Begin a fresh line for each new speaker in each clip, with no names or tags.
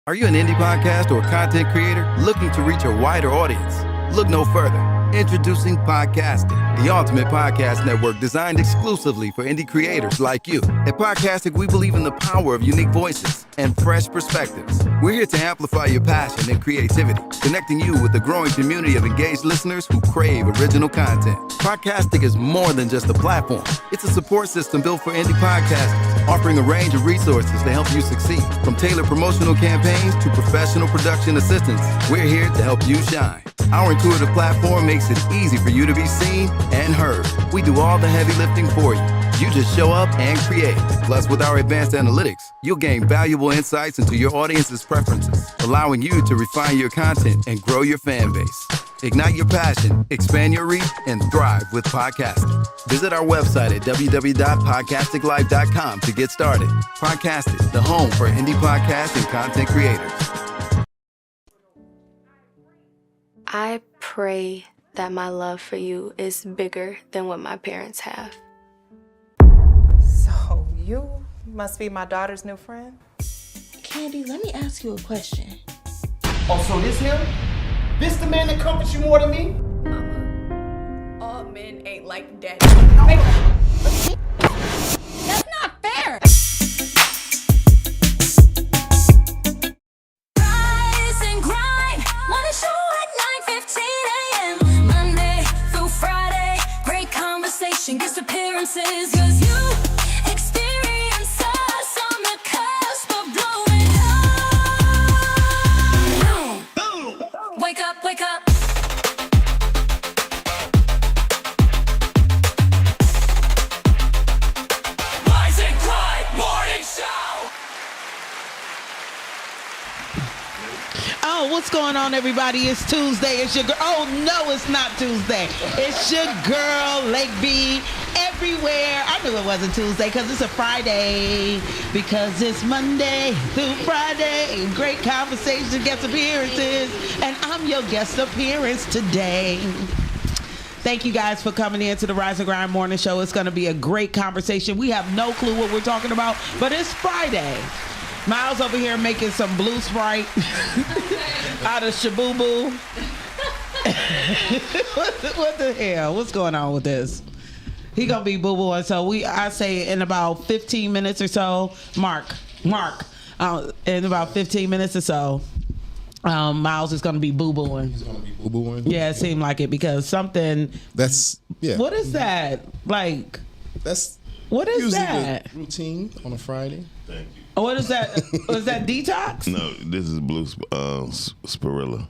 Are you an indie podcast or content creator looking to reach a wider audience? Look no further. Introducing Podcastic, the ultimate podcast network designed exclusively for indie creators like you. At Podcastic, we believe in the power of unique voices and fresh perspectives. We're here to amplify your passion and creativity, connecting you with a growing community of engaged listeners who crave original content. Podcastic is more than just a platform. It's a support system built for indie podcasters, offering a range of resources to help you succeed. From tailored promotional campaigns to professional production assistance, we're here to help you shine. Our intuitive platform makes it easy for you to be seen and heard. We do all the heavy lifting for you. You just show up and create. Plus, with our advanced analytics, you'll gain valuable insights into your audience's preferences, allowing you to refine your content and grow your fan base. Ignite your passion, expand your reach, and thrive with podcasting. Visit our website at www.podcasticlife.com to get started. Podcastic, the home for indie podcasts and content creators.
I pray that my love for you is bigger than what my parents have.
So you must be my daughter's new friend?
Candy, let me ask you a question.
Oh, so this him? This the man that comforts you more than me?
Mama, all men ain't like daddy.
That's not fair!
Rise and grind, morning show at 9:15 a.m. Monday through Friday, great conversation, guest appearances, 'cause you experience us on the cusp of blowing up. Wake up, wake up. Rise and grind, morning show.
Oh, what's going on, everybody? It's Tuesday. It's your girl. Oh, no, it's not Tuesday. It's your girl, Lake B, everywhere. I knew it wasn't Tuesday because it's a Friday. Because it's Monday through Friday. Great conversation, guest appearances. And I'm your guest appearance today. Thank you guys for coming in to the Rise and Grind Morning Show. It's going to be a great conversation. We have no clue what we're talking about, but it's Friday. Miles over here making some blue Sprite out of Shabooboo. What the hell? What's going on with this? He gonna be boo-booing. So I say in about 15 minutes or so, Mark, in about 15 minutes or so, Miles is gonna be boo-booing.
He's gonna be boo-booing?
Yeah, it seemed like it because something.
That's, yeah.
What is that? Like,
that's
what is
usually
that?
The routine on a Friday.
Thank you.
What is that? Was that detox?
No, this is blue spirilla.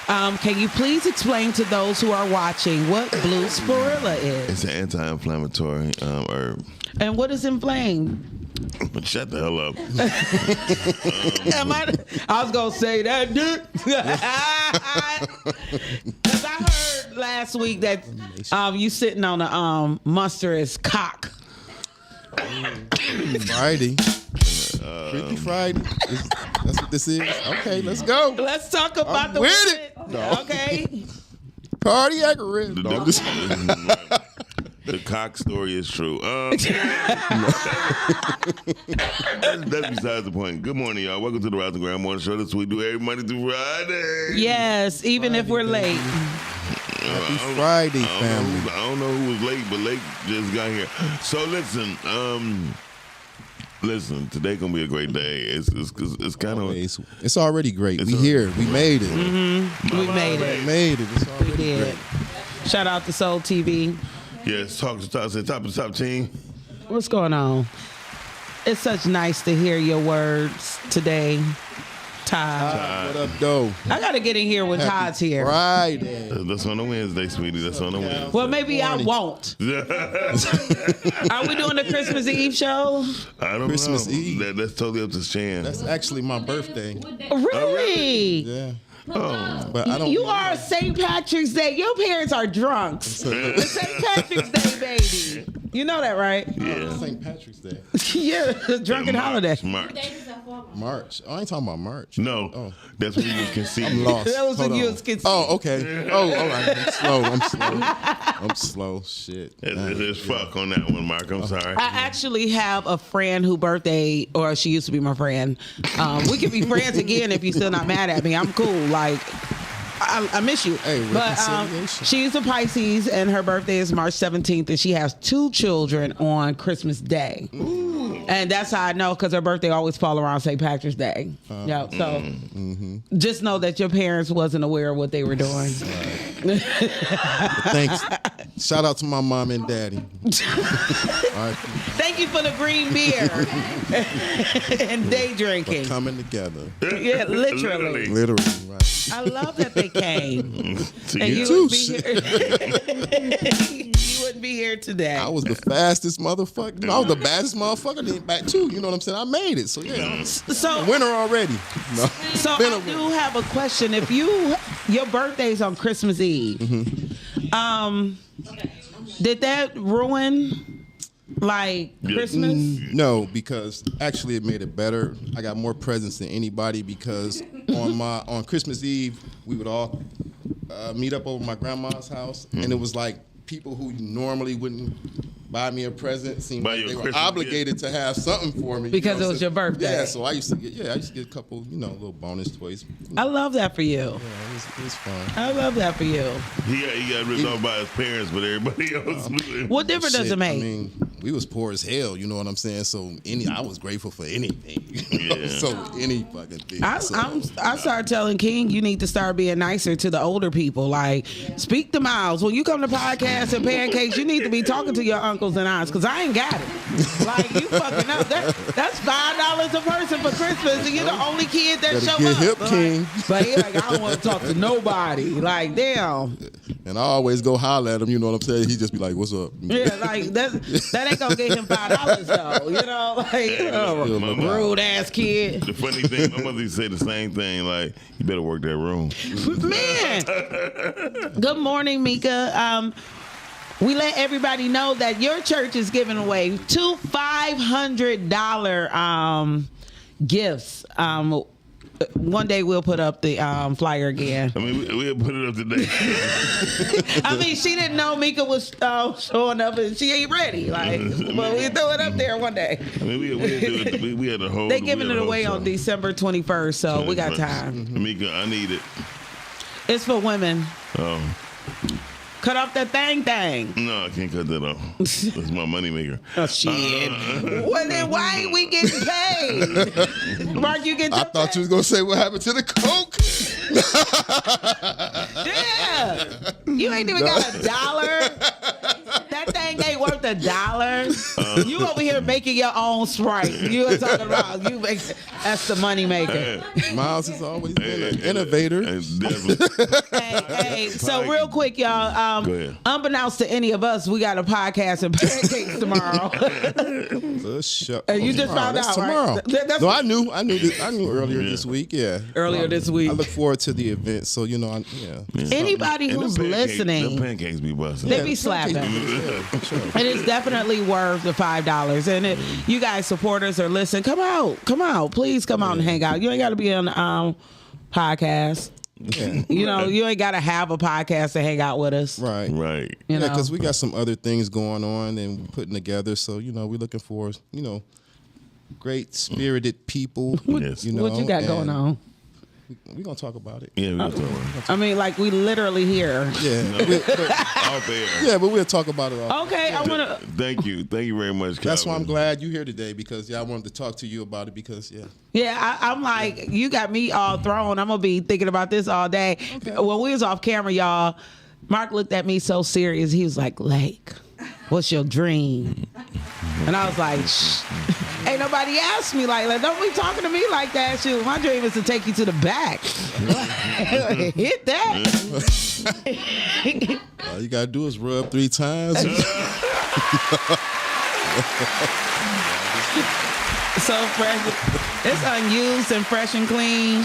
Can you please explain to those who are watching what blue spirilla is?
It's an anti-inflammatory herb.
And what is inflamed?
But shut the hell up.
I was going to say that, dude. Because I heard last week that you sitting on a monstrous cock.
Friday. Freaky Friday. That's what this is. Okay, let's go.
Let's talk about
I'm with it. No.
Okay.
Cardiac arrest. No.
The cock story is true. That's besides the point. Good morning, y'all. Welcome to the Rise and Grind Morning Show. That's what we do every Monday through Friday.
Yes, even if we're late.
Happy Friday, family.
I don't know who was late, but late just got here. So listen, today gonna be a great day. It's kind of
it's already great. We here. We made it.
Mm-hmm. We made it.
We made it. It's already great.
Shout out to Soul TV.
Yes, top of the top team.
What's going on? It's such nice to hear your words today, Todd.
What up, though?
I gotta get in here when Todd's here.
Friday.
That's on a Wednesday, sweetie. That's on a Wednesday.
Well, maybe I won't. Are we doing the Christmas Eve show?
I don't
Christmas
know.
Eve.
That's totally up to Shan.
That's actually my birthday.
Really?
Yeah.
Oh.
But I don't.
You are St. Patrick's Day. Your parents are drunks. It's St. Patrick's Day, baby. You know that, right?
Yeah.
St. Patrick's Day.
Yeah, drunken holiday.
March.
March. Oh, I ain't talking about March.
No, that's when you can see.
I'm lost.
That was
Hold
when you
on.
was conceived.
Oh, okay. Oh, all right. I'm slow. Shit.
It's fuck on that one, Mark. I'm sorry.
I actually have a friend who birthday, or she used to be my friend. We could be friends again if you're still not mad at me. I'm cool. Like, I miss you.
Hey,
but
reconciliation.
she's a Pisces, and her birthday is March 17th, and she has 2 children on Christmas Day. Ooh. And that's how I know, because her birthday always fall around St. Patrick's Day. Yeah, so just know that your parents wasn't aware of what they were doing.
Thanks. Shout out to my mom and daddy. All right.
Thank you for the green beer and day drinking.
For coming together.
Yeah, literally.
Literally, right.
I love that they came.
To
And
you
you
too,
wouldn't be here today.
I was the fastest motherfucker. I was the baddest motherfucker then back too. You know what I'm saying? I made it. So yeah, I'm
So-
a winner already. No.
So
Been
I
a winner.
do have a question. If your birthday's on Christmas Eve, did that ruin like Christmas?
No, because actually it made it better. I got more presents than anybody because on Christmas Eve we would all meet up over my grandma's house, and it was like people who normally wouldn't buy me a present seemed
Buy
like
you a
they were
Christmas
obligated to have something for me
Because
you know
it was your birthday.
Yeah, so I used to get a couple little bonus toys.
I love that for you.
Yeah, it was fun.
I love that for you.
He got ripped off by his parents, but everybody else.
What difference does
Shit,
it make?
I mean, we was poor as hell, you know what I'm saying? So I was grateful for anything. You know?
Yeah.
So any fucking thing.
I started telling King you need to start being nicer to the older people. Like, speak to Miles. When you come to podcasts and pancakes, you need to be talking to your uncles and aunts, because I ain't got it. Like, you fucking up. That's $5 a person for Christmas, and you're the only kid that
Better
show
get
up.
hip,
Like,
King.
but he like, I don't want to talk to nobody. Like, damn.
And I always go holler at him, you know what I'm saying? He just be like, "What's up?"
Yeah, like that ain't gonna get him $5 though. You know, like rude ass kid.
The funny thing, my mother used to say the same thing. Like, you better work that room.
Man. Good morning, Mika. We let everybody know that your church is giving away 2 $500 gifts. One day we'll put up the flyer again.
I mean, we'll put it up today.
I mean, she didn't know Mika was showing up and she ain't ready. Like, but we throw it up there one day.
I mean, we do it. We had a whole.
They giving it away on December 21st, so we got time.
Mika, I need it.
It's for women.
Oh.
Cut off that thing.
No, I can't cut that off. That's my money maker.
Oh, shit. Well, then why ain't we getting paid? Mark, you get
I thought you was gonna say what happened to the Coke.
Yeah. You ain't even got $1. That thing ain't worth $1. You over here making your own Sprite. You are talking about that's the money maker.
Miles has always been an innovator.
Hey, so real quick, y'all.
Go ahead.
Unbeknownst to any of us, we got a podcast and pancakes tomorrow.
And
you just found out,
tomorrow.
right? That's
No, I knew earlier this week. Yeah,
earlier this week.
I look forward to the event. So you know,
Anybody
And
who's
them pancakes-
listening,
them pancakes be busting.
they be slapping. It is definitely worth the $5. And if you guys supporters or listen, come out, please come out and hang out. You ain't got to be on podcast.
Yeah.
You know, you ain't got to have a podcast to hang out with us.
Right.
You know?
because we got some other things going on and we're putting together. So we're looking for great spirited people.
Yes.
What you got going on?
We're gonna talk about it.
Yeah, we'll talk about it.
I mean, like, we literally here.
Yeah.
Out there.
Yeah, but we'll talk about it all.
Okay, I want to.
Thank you very much.
That's why I'm
Calvin.
glad you're here today because I wanted to talk to you about it because
Yeah, I'm like, you got me all thrown. I'm going to be thinking about this all day.
Okay.
When we was off camera, y'all, Mark looked at me so serious. He was like, Lake, what's your dream? And I was like, shh. Ain't nobody asked me like, don't be talking to me like that. Shoot, my dream is to take you to the back. Hit that.
all you gotta do is rub 3 times.
So fresh. It's unused and fresh and clean.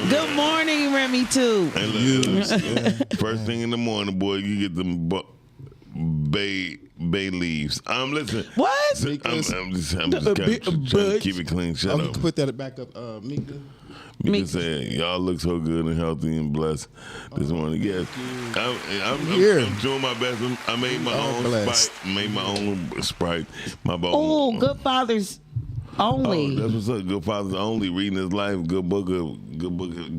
Good morning, Remy, too.
Hey, look, first thing in the morning, boy, you get them bay leaves. Listen.
What?
I'm just trying to keep it clean. Shut
I'm
up.
put that back up, Mika.
Mika said, y'all look so good and healthy and blessed this morning. Yes, I'm doing my best. I made my own Sprite. Made my own Sprite.
Oh, Good Fathers Only.
Oh, that's what's up. Good Fathers Only. Reading His Life. Good book of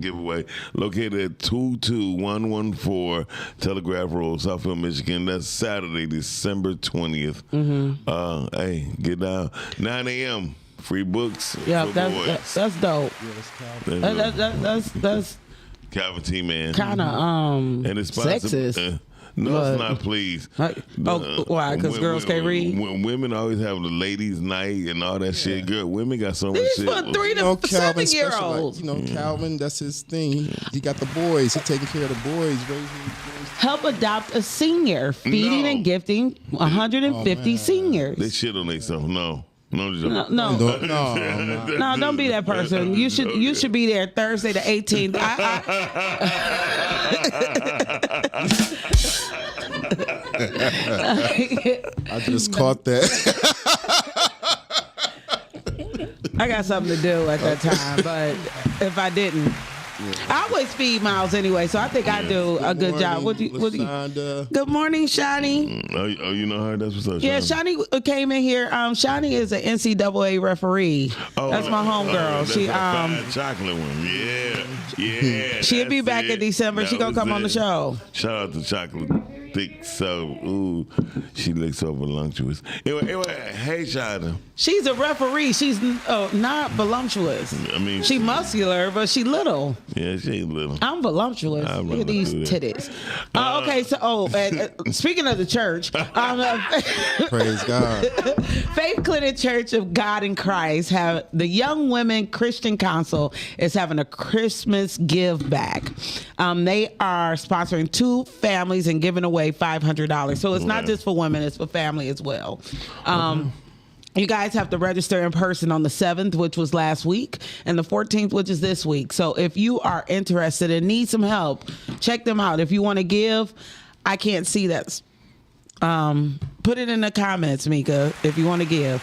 giveaway. Located at 22114 Telegraph Road, Southfield, Michigan. That's Saturday, December 20th. Mm-hmm. Hey, get down. 9 a.m. Free books.
Yeah,
that's
dope.
Yeah,
That's
Calvin T, man.
Kind of
and it's
sexist.
No, it's not. Please.
Why? Because girls can't read.
When women always have the ladies' night and all that shit. Girl, women got so much shit.
These for 3 to 7-year-olds.
Calvin, that's his thing. He got the boys. He taking care of the boys, raising the boys.
Help adopt a senior, feeding and gifting 150 seniors.
They shit on themselves. No,
don't be that person. You should be there Thursday the 18th.
I just caught that.
I got something to do at that time, but if I didn't, I always feed Miles anyway, so I think I do a good job. Good morning, Shani.
Oh, you know her? That's what's up.
Yeah, Shani came in here. Shani is an NCAA referee. That's my homegirl.
She chocolate one. Yeah.
She'll be back in December. She gonna come on the show.
Shout out to Chocolate. Thick, so she looks so voluptuous. Anyway, hey, Shada.
She's a referee. She's not voluptuous.
I mean,
she muscular, but she little.
Yeah, she ain't little.
I'm voluptuous. Look at these titties. Okay, so speaking of the church,
praise God.
Faith Clinic Church of God in Christ have the Young Women Christian Council is having a Christmas give back. They are sponsoring 2 families and giving away $500. So it's not just for women; it's for family as well. You guys have to register in person on the 7th, which was last week, and the 14th, which is this week. So if you are interested and need some help, check them out. If you want to give, I can't see that. Put it in the comments, Mika, if you want to give.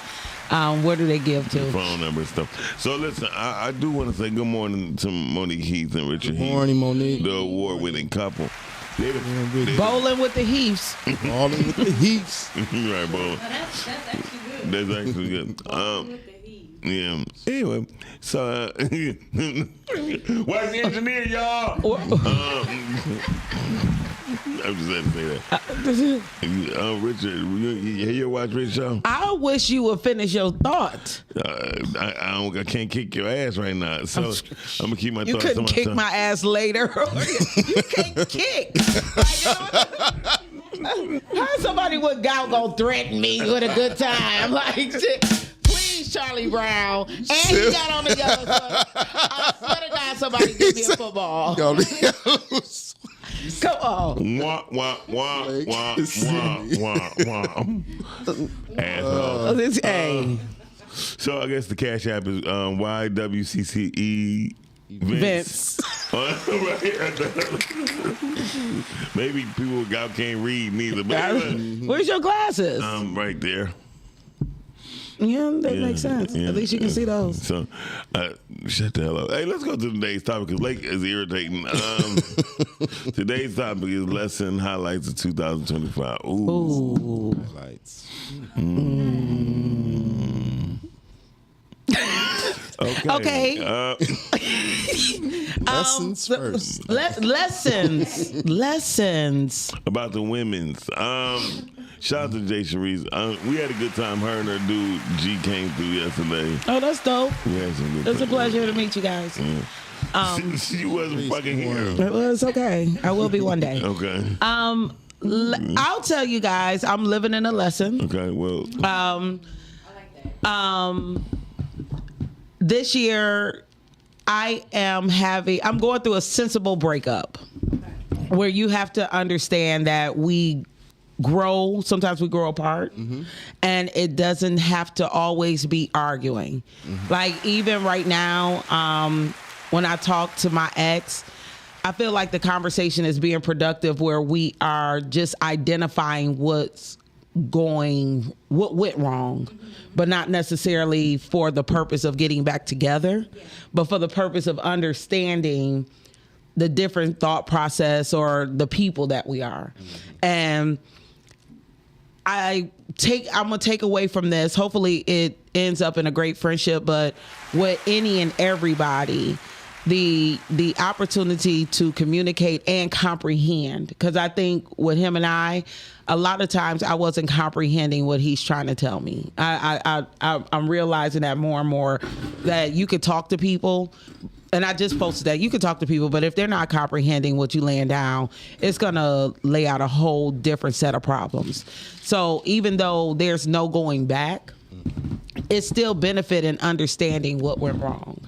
Where do they give to?
The phone number and stuff. So listen, I do want to say good morning to Monique Heath and Richard Heath.
Good morning, Monique.
The award-winning couple.
Bowling with the Heaths.
Bowling with the Heaths.
Right, bowling.
That's actually good.
That's actually good. Yeah. Anyway, so what's the engineer, y'all? I'm just had to say that. Richard, you watch Richard show?
I wish you would finish your thought.
I can't kick your ass right now, so I'm gonna keep my thoughts.
You couldn't kick my ass later. You can't kick. How somebody with gout gonna threaten me with a good time? Like, please, Charlie Brown. And he got on the yellow side. I swear to God, somebody give me a football. Come on.
Wah, wah, wah, wah, wah, wah, wah. Asshole.
Hey.
So I guess the Cash App is YWCCE Vince. Maybe people with gout can't read neither. But
where's your glasses?
Right there.
Yeah, that makes sense.
Yeah,
at least you can see those.
So, shut the hell up. Hey, let's go to today's topic because Lake is irritating. Today's topic is lesson highlights of 2025. Ooh.
Highlights.
Okay.
Lessons first.
Lessons.
About the women's. Shout out to Jay Cherise. We had a good time. Her and her dude G came through yesterday.
Oh, that's dope.
We had some good
It's a pleasure to meet you guys.
Yeah. She wasn't fucking here.
Well, it's okay. I will be one day.
Okay.
I'll tell you guys, I'm living in a lesson.
Okay, well.
This year, I'm going through a sensible breakup where you have to understand that sometimes we grow apart, and it doesn't have to always be arguing. Like even right now, when I talk to my ex, I feel like the conversation is being productive where we are just identifying what went wrong, but not necessarily for the purpose of getting back together, but for the purpose of understanding the different thought process or the people that we are. And I'm gonna take away from this, hopefully it ends up in a great friendship, but with any and everybody, the opportunity to communicate and comprehend, because I think with him and I, a lot of times I wasn't comprehending what he's trying to tell me. I'm realizing that more and more, that you could talk to people, and I just posted that you can talk to people, but if they're not comprehending what you laying down, it's gonna lay out a whole different set of problems. So even though there's no going back, it's still benefit in understanding what went wrong.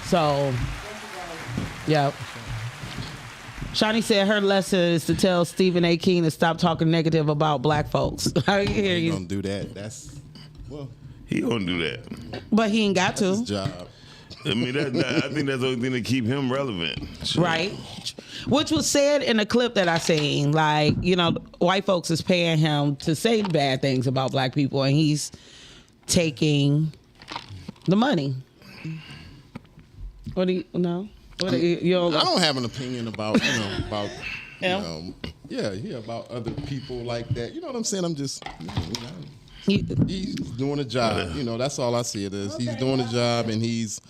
So, yeah. Shawnee said her lesson is to tell Stephen A. King to stop talking negative about black folks. I hear you.
Don't do that.
He don't do that.
But he ain't got to.
His job.
I mean, I think that's the only thing to keep him relevant. Sure.
Right. Which was said in a clip that I seen. Like, white folks is paying him to say bad things about black people, and he's taking the money. What do you know? I
don't have an opinion about about
Yeah.
about other people like that. You know what I'm saying? I'm just he's doing a job. That's all I see it as. He's doing a job, and he's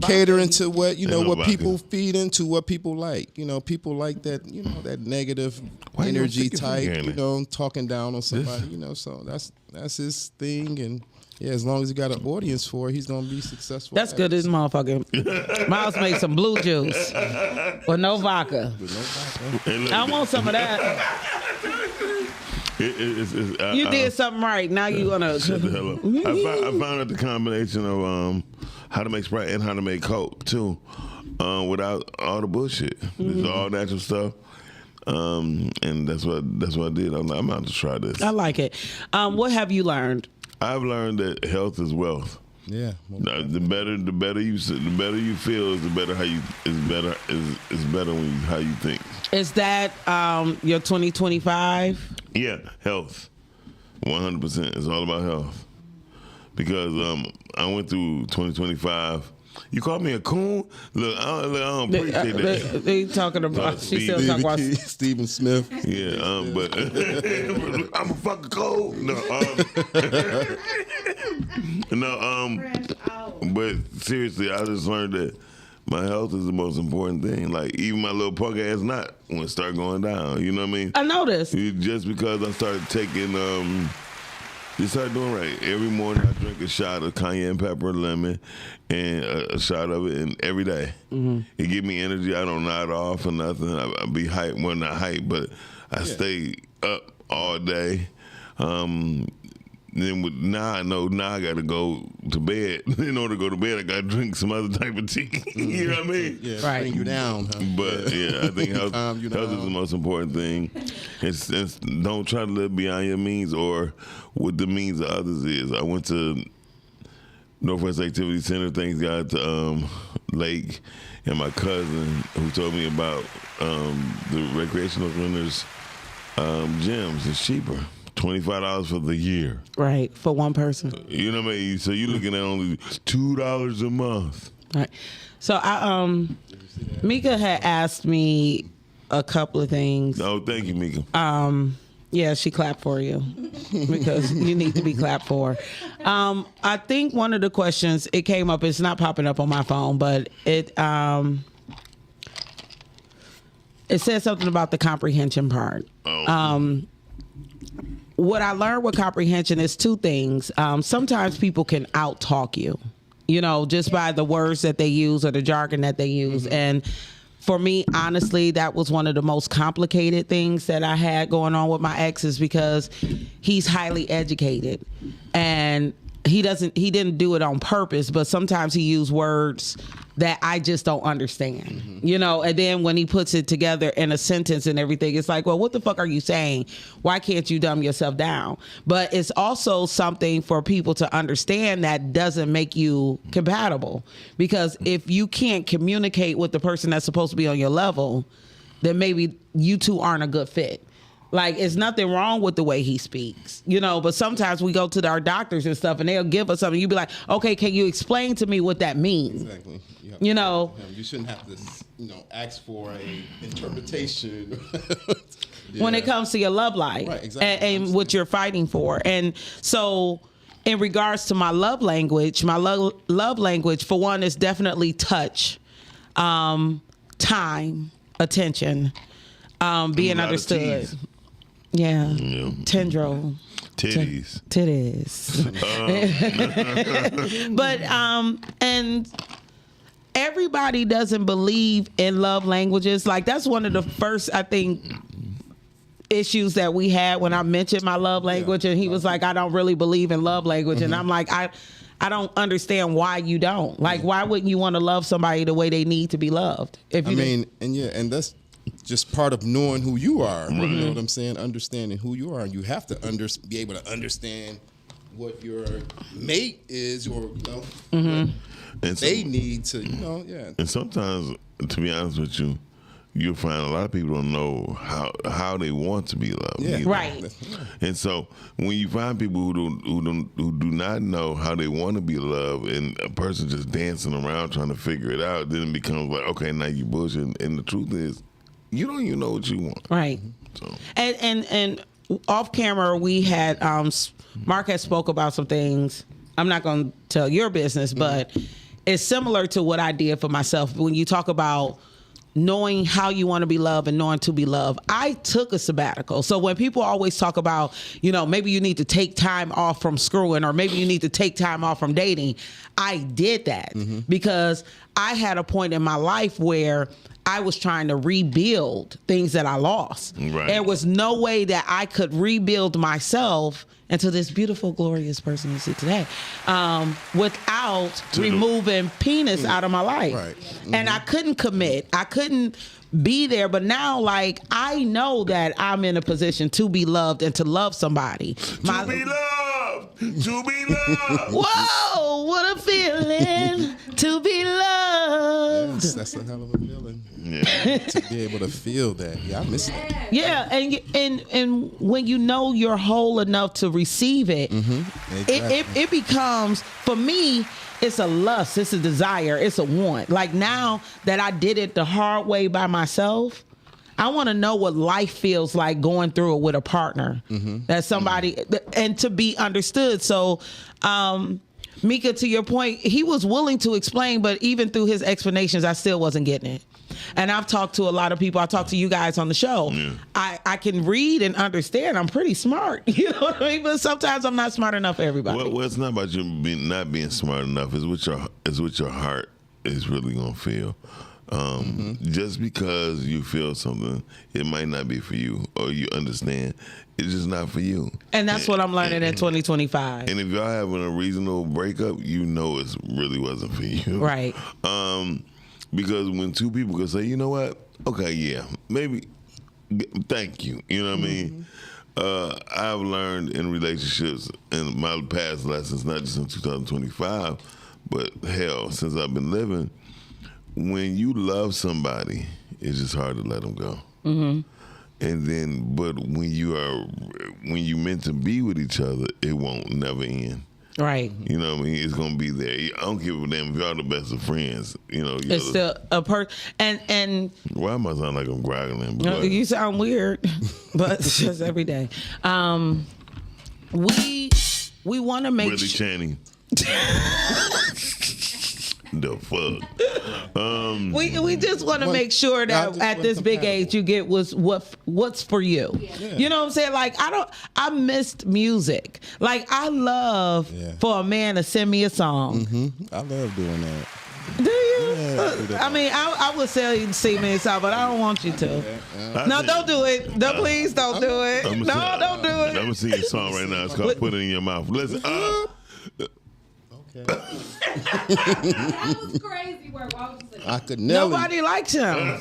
catering to what what people feed into, what people like. People like that. That negative energy type. Talking down on somebody. So that's his thing, and. Yeah, as long as he got an audience for it, he's gonna be successful.
That's good as motherfucker. Miles made some blue juice with no vodka. I want some of that. You did something right. Now you gonna
shut the hell up. I found out the combination of how to make Sprite and how to make Coke too, without all the bullshit. It's all natural stuff. And that's what I did. I'm like, I'm out to try this.
I like it. What have you learned?
I've learned that health is wealth.
Yeah.
The better you feel, is the better how you is better when how you think.
Is that your 2025?
Yeah, health. 100%. It's all about health. Because I went through 2025. You call me a coon? Look, I don't appreciate that.
They talking about. She still talking about
Stephen Smith.
Yeah, but I'm a fucking cold. But seriously, I just learned that my health is the most important thing. Like, even my little punk ass knot when it start going down. You know what I mean?
I noticed.
Just because I started taking. Just started doing right. Every morning I drink a shot of cayenne pepper, lemon, and a shot of it, and every day. Mm-hmm. It give me energy. I don't nod off or nothing. I be hyped. Well, not hyped, but I stay up all day. Then now I know I got to go to bed. In order to go to bed, I got to drink some other type of tea. You know what I mean?
Yeah, right. Bring you down. Huh?
But yeah, I think health is the most important thing. It's don't try to live beyond your means or what the means of others is. I went to Northwest Activity Center. Thanks God to Lake and my cousin who told me about the recreational centers gyms. It's cheaper. $25 for the year.
Right, for one person.
You know what I mean? So you're looking at only $2 a month.
Right. So Mika had asked me a couple of things.
Oh, thank you, Mika.
Yeah, she clapped for you because you need to be clapped for. I think one of the questions, it came up, it's not popping up on my phone, but it said something about the comprehension part.
Oh.
What I learned with comprehension is two things. Sometimes people can out-talk you, just by the words that they use or the jargon that they use. Mm-hmm. And for me, honestly, that was one of the most complicated things that I had going on with my ex, is because he's highly educated. And he didn't do it on purpose, but sometimes he used words that I just don't understand, you know, and then when he puts it together in a sentence and everything, it's like, well, what the fuck are you saying? Why can't you dumb yourself down? But it's also something for people to understand that doesn't make you compatible, because if you can't communicate with the person that's supposed to be on your level, then maybe you two aren't a good fit. Like, it's nothing wrong with the way he speaks, you know, but sometimes we go to our doctors and stuff and they'll give us something. You be like, okay, can you explain to me what that means?
Exactly.
You know,
you shouldn't have to, you know, ask for a interpretation.
when it comes to your love life,
right, exactly.
and what you're fighting for. And so in regards to my love language, love language, for one, is definitely touch, time, attention, being understood. Yeah. Tendril.
Titties.
But and everybody doesn't believe in love languages. Like, that's one of the first, I think, issues that we had when I mentioned my love language, and he was like, I don't really believe in love language. And I'm like, I don't understand why you don't. Like, why wouldn't you want to love somebody the way they need to be loved? If you
and that's just part of knowing who you are. You know what I'm saying? Understanding who you are. You have to be able to understand what your mate is, or, you know,
and
they need to, you know,
And sometimes, to be honest with you, you'll find a lot of people don't know how they want to be loved.
Yeah.
Right.
And so when you find people who do not know how they want to be loved, and a person just dancing around trying to figure it out, then it becomes like, okay, now you bullshit. And the truth is, you don't even know what you want.
Right.
So.
And off camera, we had Mark had spoke about some things. I'm not going to tell your business, but it's similar to what I did for myself. When you talk about knowing how you want to be loved and knowing to be loved, I took a sabbatical. So when people always talk about, you know, maybe you need to take time off from screwing, or maybe you need to take time off from dating, I did that because I had a point in my life where I was trying to rebuild things that I lost.
Right.
There was no way that I could rebuild myself into this beautiful, glorious person you see today, without removing penis out of my life.
Right.
And I couldn't commit. I couldn't be there. But now, like, I know that I'm in a position to be loved and to love somebody.
To be loved. To be loved.
Whoa, what a feeling to be loved.
Yes, that's a hell of a feeling. Yeah. To be able to feel that. Yeah, I miss that.
Yeah, and when you know you're whole enough to receive it,
Exactly.
it becomes, for me, it's a lust, it's a desire, it's a want. Like, now that I did it the hard way by myself, I want to know what life feels like going through it with a partner. That's somebody, and to be understood. So, Mika, to your point, he was willing to explain, but even through his explanations, I still wasn't getting it. And I've talked to a lot of people. I talked to you guys on the show.
Yeah.
I can read and understand. I'm pretty smart. You know what I mean? But sometimes I'm not smart enough for everybody.
Well, it's not about you not being smart enough. It's what your heart is really gonna feel. Just because you feel something, it might not be for you, or you understand it's just not for you.
And that's what I'm learning in 2025.
And if y'all having a reasonable breakup, you know it really wasn't for you.
Right.
Because when two people can say, you know what, okay, yeah, maybe, thank you. You know what I mean? I've learned in relationships, and my past lessons, not just in 2025, but hell, since I've been living, when you love somebody, it's just hard to let them go. And then, but when you meant to be with each other, it won't never end.
Right.
You know what I mean? It's gonna be there. I don't give a damn if y'all the best of friends. You know.
It's still a and
why am I sound like I'm graggling?
no, you sound weird, but it's just every day. We want to make
Willie Channing. The fuck.
We just want to make sure that at this big age you get what's for you. Yeah. You know what I'm saying? Like, I missed music. Like, I love for a man to send me a song.
I love doing that.
Do you?
Yeah,
I mean, I would say you sing me a song, but I don't want you to. No, don't do it. No, please don't do it. No, don't do it.
I'm gonna sing a song right now. It's called "Put It in Your Mouth." Listen.
Okay.
That was crazy work. Why would you say that?
I could never.
Nobody likes him.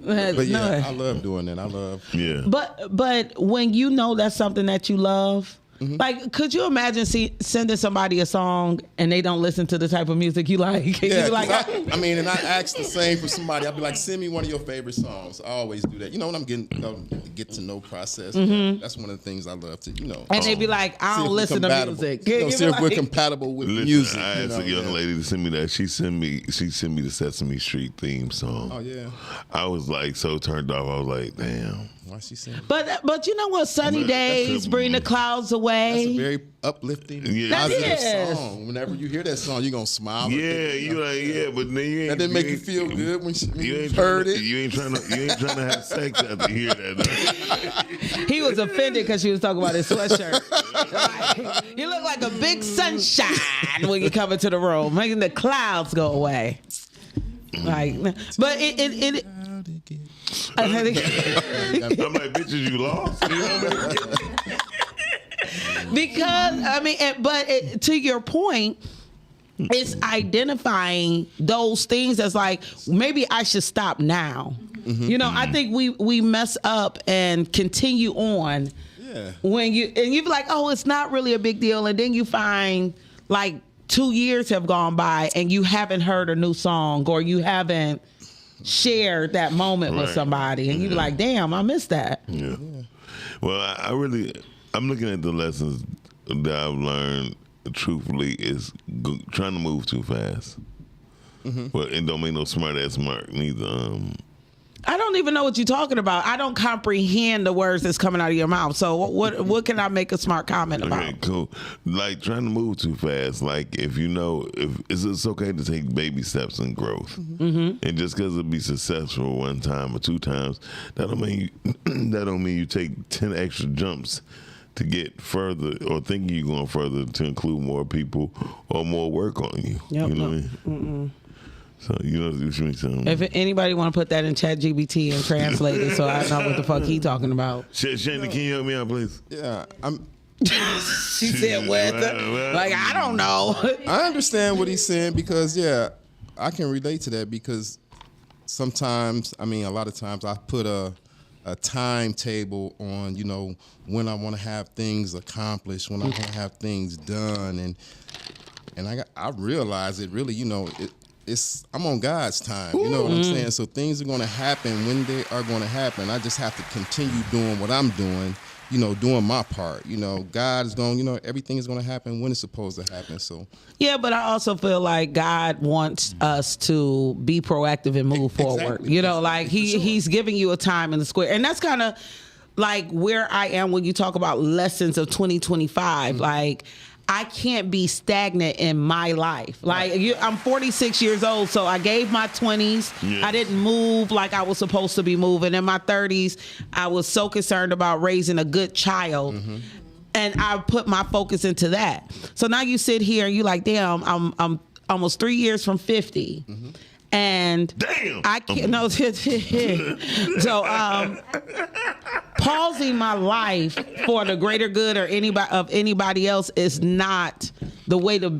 But yeah,
No.
I love doing that. I love.
Yeah.
But when you know that's something that you love, like, could you imagine sending somebody a song and they don't listen to the type of music you like?
Yeah,
You like,
I mean, and I ask the same for somebody. I'll be like, send me one of your favorite songs. I always do that. You know, when I'm getting get to know process. That's one of the things I love to, you know.
and they be like, I
see if
don't
we're
listen to
compatible.
music.
You know,
You
see
be
if we're
like-
compatible with
Listen,
music.
I
you
asked
know,
a young
yeah.
lady to send me that. She sent me the Sesame Street theme song.
Oh yeah.
I was like so turned off. I was like, damn.
Why she saying?
But you know what? Sunny
But that's
days
a-
bring the clouds
That's a
away.
very uplifting,
Yeah.
positive
That is.
song. Whenever you hear that song, you're gonna smile.
Yeah, you like but then you ain't.
That didn't make you
ain't-
feel good when
You
you
ain't
heard
tryna-
it.
You ain't trying to have sex after you hear that.
He was offended because she was talking about his sweatshirt. Like, you look like a big sunshine when you come into the room, making the clouds go away. Like, but it
I'm like, bitches, you lost. You know what I mean?
because I mean, to your point, it's identifying those things as like, maybe I should stop now. You know, I think we mess up and continue on.
Yeah.
When you be like, oh, it's not really a big deal, and then you find like 2 years have gone by and you haven't heard a new song, or you haven't shared that moment with
Right.
somebody, and you be like, damn, I missed that.
Yeah. Well, I'm looking at the lessons that I've learned. Truthfully, is trying to move too fast. Well, it don't make no smart ass mark neither.
I don't even know what you're talking about. I don't comprehend the words that's coming out of your mouth. So what can I make a smart comment about?
Okay, cool. Like trying to move too fast. Like if it's okay to take baby steps in growth, and just because it'll be successful one time or two times, that don't mean you take 10 extra jumps to get further, or thinking you're going further to include more people or more work on you.
Yep,
You know what I mean? So you know what you mean?
If anybody want to put that in ChatGPT and translate it, so I know what the fuck he talking about.
Shannon, can you help me out, please?
Yeah, I'm.
She said, "What?" Like, I don't know.
I understand what he's saying because I can relate to that because sometimes, I mean, a lot of times I put a timetable on, you know, when I want to have things accomplished, when I want to have things done, and I realize it really, you know, I'm on God's time, you know what I'm saying? So things are going to happen when they are going to happen. I just have to continue doing what I'm doing, you know, doing my part. You know, God is going, you know, everything is going to happen when it's supposed to happen. So
Yeah, but I also feel like God wants us to be proactive and move forward.
Exactly.
You know, like he's giving you a time in the square. And that's kind of like where I am when you talk about lessons of 2025. Like, I can't be stagnant in my life. Like, I'm 46 years old, so I gave my 20s.
Yeah.
I didn't move like I was supposed to be moving. In my 30s, I was so concerned about raising a good child. And I put my focus into that. So now you sit here and you like, damn, I'm almost 3 years from 50. And
Damn.
I can't no so pausing my life for the greater good or anybody else is not the way to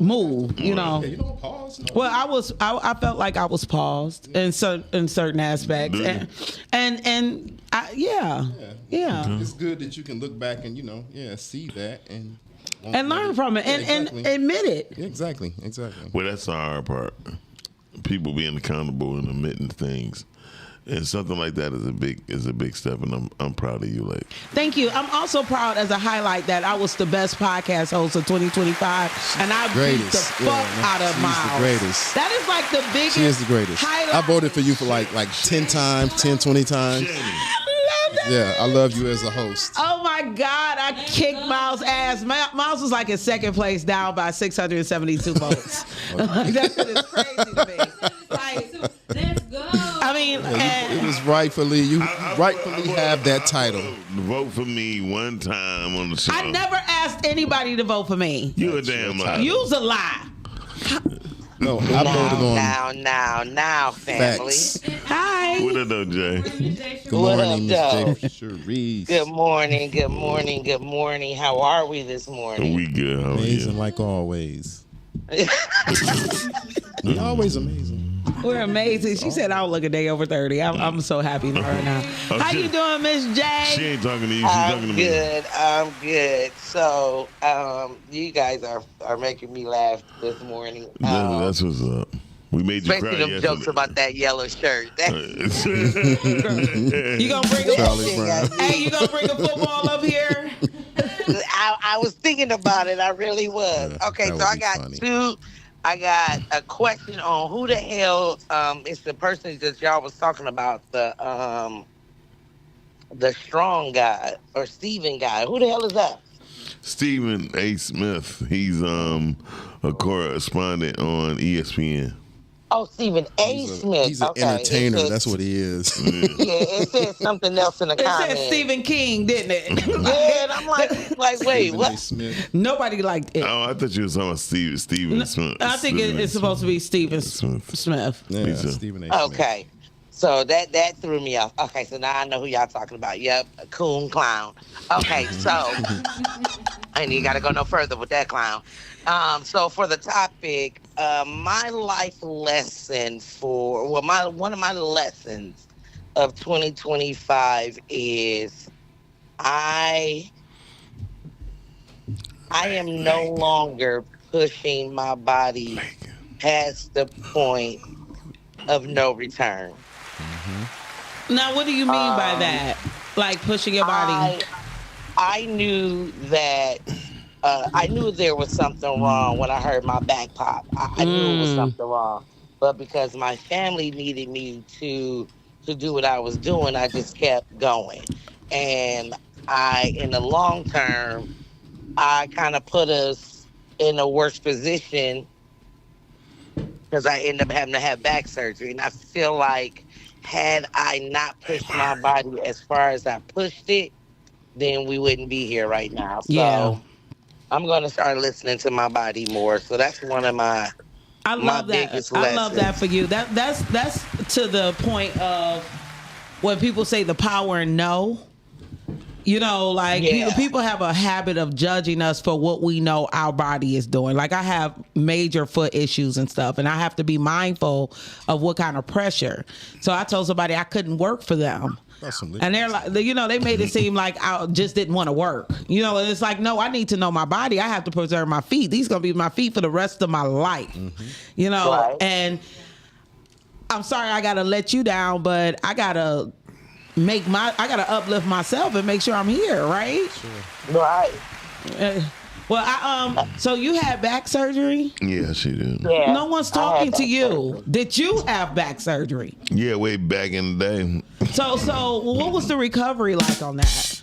move, you know.
yeah, you don't pause. No.
Well, I felt like I was paused in certain aspects, and yeah.
It's good that you can look back and, you know, see that and
learn from it, and
exactly.
admit it.
Exactly.
Well, that's the hard part. People being accountable and admitting things, and something like that is a big step. And I'm proud of you, like.
Thank you. I'm also proud as a highlight that I was the best podcast host of 2025, and I beat the fuck out of Miles.
She's the greatest.
That is like the biggest.
She is the greatest.
highlight.
I voted for you for like 10 times, 10, 20 times. Yeah, I love you as a host.
Oh my God, I kicked Miles' ass. Miles was like in second place, down by 672 votes. Like, that shit is crazy to me. Like,
Let's go.
I mean,
It was rightfully, you rightfully have that title.
Vote for me one time on the show.
I never asked anybody to vote for me.
You a damn liar.
You's a lie.
No, I voted on
Now, family.
facts.
Hi.
What up, though, Jay?
Good
What
morning,
up,
Miss
though?
J. Cherise.
Good morning. How are we this morning?
We good. How are
Amazing
you?
like always. We always amazing.
We're amazing. She said I'll look a day over 30. I'm so happy right now. How
she-
you doing, Miss J?
She ain't talking to you. She's talking to me.
I'm good. So, you guys are making me laugh this morning.
That's what's up. We made you
Especially
cry
them jokes about that yellow shirt.
You gonna bring
Charlie Brown.
Hey, you gonna bring a football up here?
I was thinking about it. I really was.
Yeah,
Okay,
that
so
would
I
be
got
funny.
two. I got a question on who the hell is the person that y'all was talking about, the strong guy or Steven guy. Who the hell is that?
Stephen A. Smith. He's a correspondent on ESPN.
Oh, Stephen A. Smith.
He's an
Okay,
entertainer.
it says-
That's what he is.
Yeah, it said something else in the
It
comments.
said Stephen King, didn't it?
Yeah, and I'm like, wait,
Stephen A.
what?
Smith.
Nobody liked it.
Oh, I thought you were talking about Stephen Smith.
I think it's supposed to be Stephen Smith.
Yeah,
Me too.
Stephen A. Smith.
Okay. So that threw me off. Okay, so now I know who y'all talking about. Yep, a coon clown. Okay, so and you gotta go no further with that clown. So for the topic, my life lesson one of my lessons of 2025 is I am no longer pushing my body past the point of no return.
Now, what do you mean by that? Like pushing your body?
I knew that I knew there was something wrong when I heard my back pop. I knew it was something wrong, but because my family needed me to do what I was doing, I just kept going. And in the long term, I kind of put us in a worse position because I ended up having to have back surgery. And I feel like had I not pushed my body as far as I pushed it, then we wouldn't be here right now. So
Yeah.
I'm going to start listening to my body more. So that's one of my
I love that.
biggest
I love that
lessons.
for you. That's to the point of when people say the power in no. You know, like
Yeah.
people have a habit of judging us for what we know our body is doing. Like I have major foot issues and stuff, and I have to be mindful of what kind of pressure. So I told somebody I couldn't work for them. And they're like, you know, they made it seem like I just didn't want to work. You know, and it's like, no, I need to know my body. I have to preserve my feet. These going to be my feet for the rest of my life. You know,
Right.
and I'm sorry I got to let you down, but I got to uplift myself and make sure I'm here, right?
Right.
So you had back surgery?
Yeah, she did.
Yeah.
No one's
I had
talking to
back
you.
surgery.
Did you have back surgery?
Yeah, way back in the day.
So what was the recovery like on that?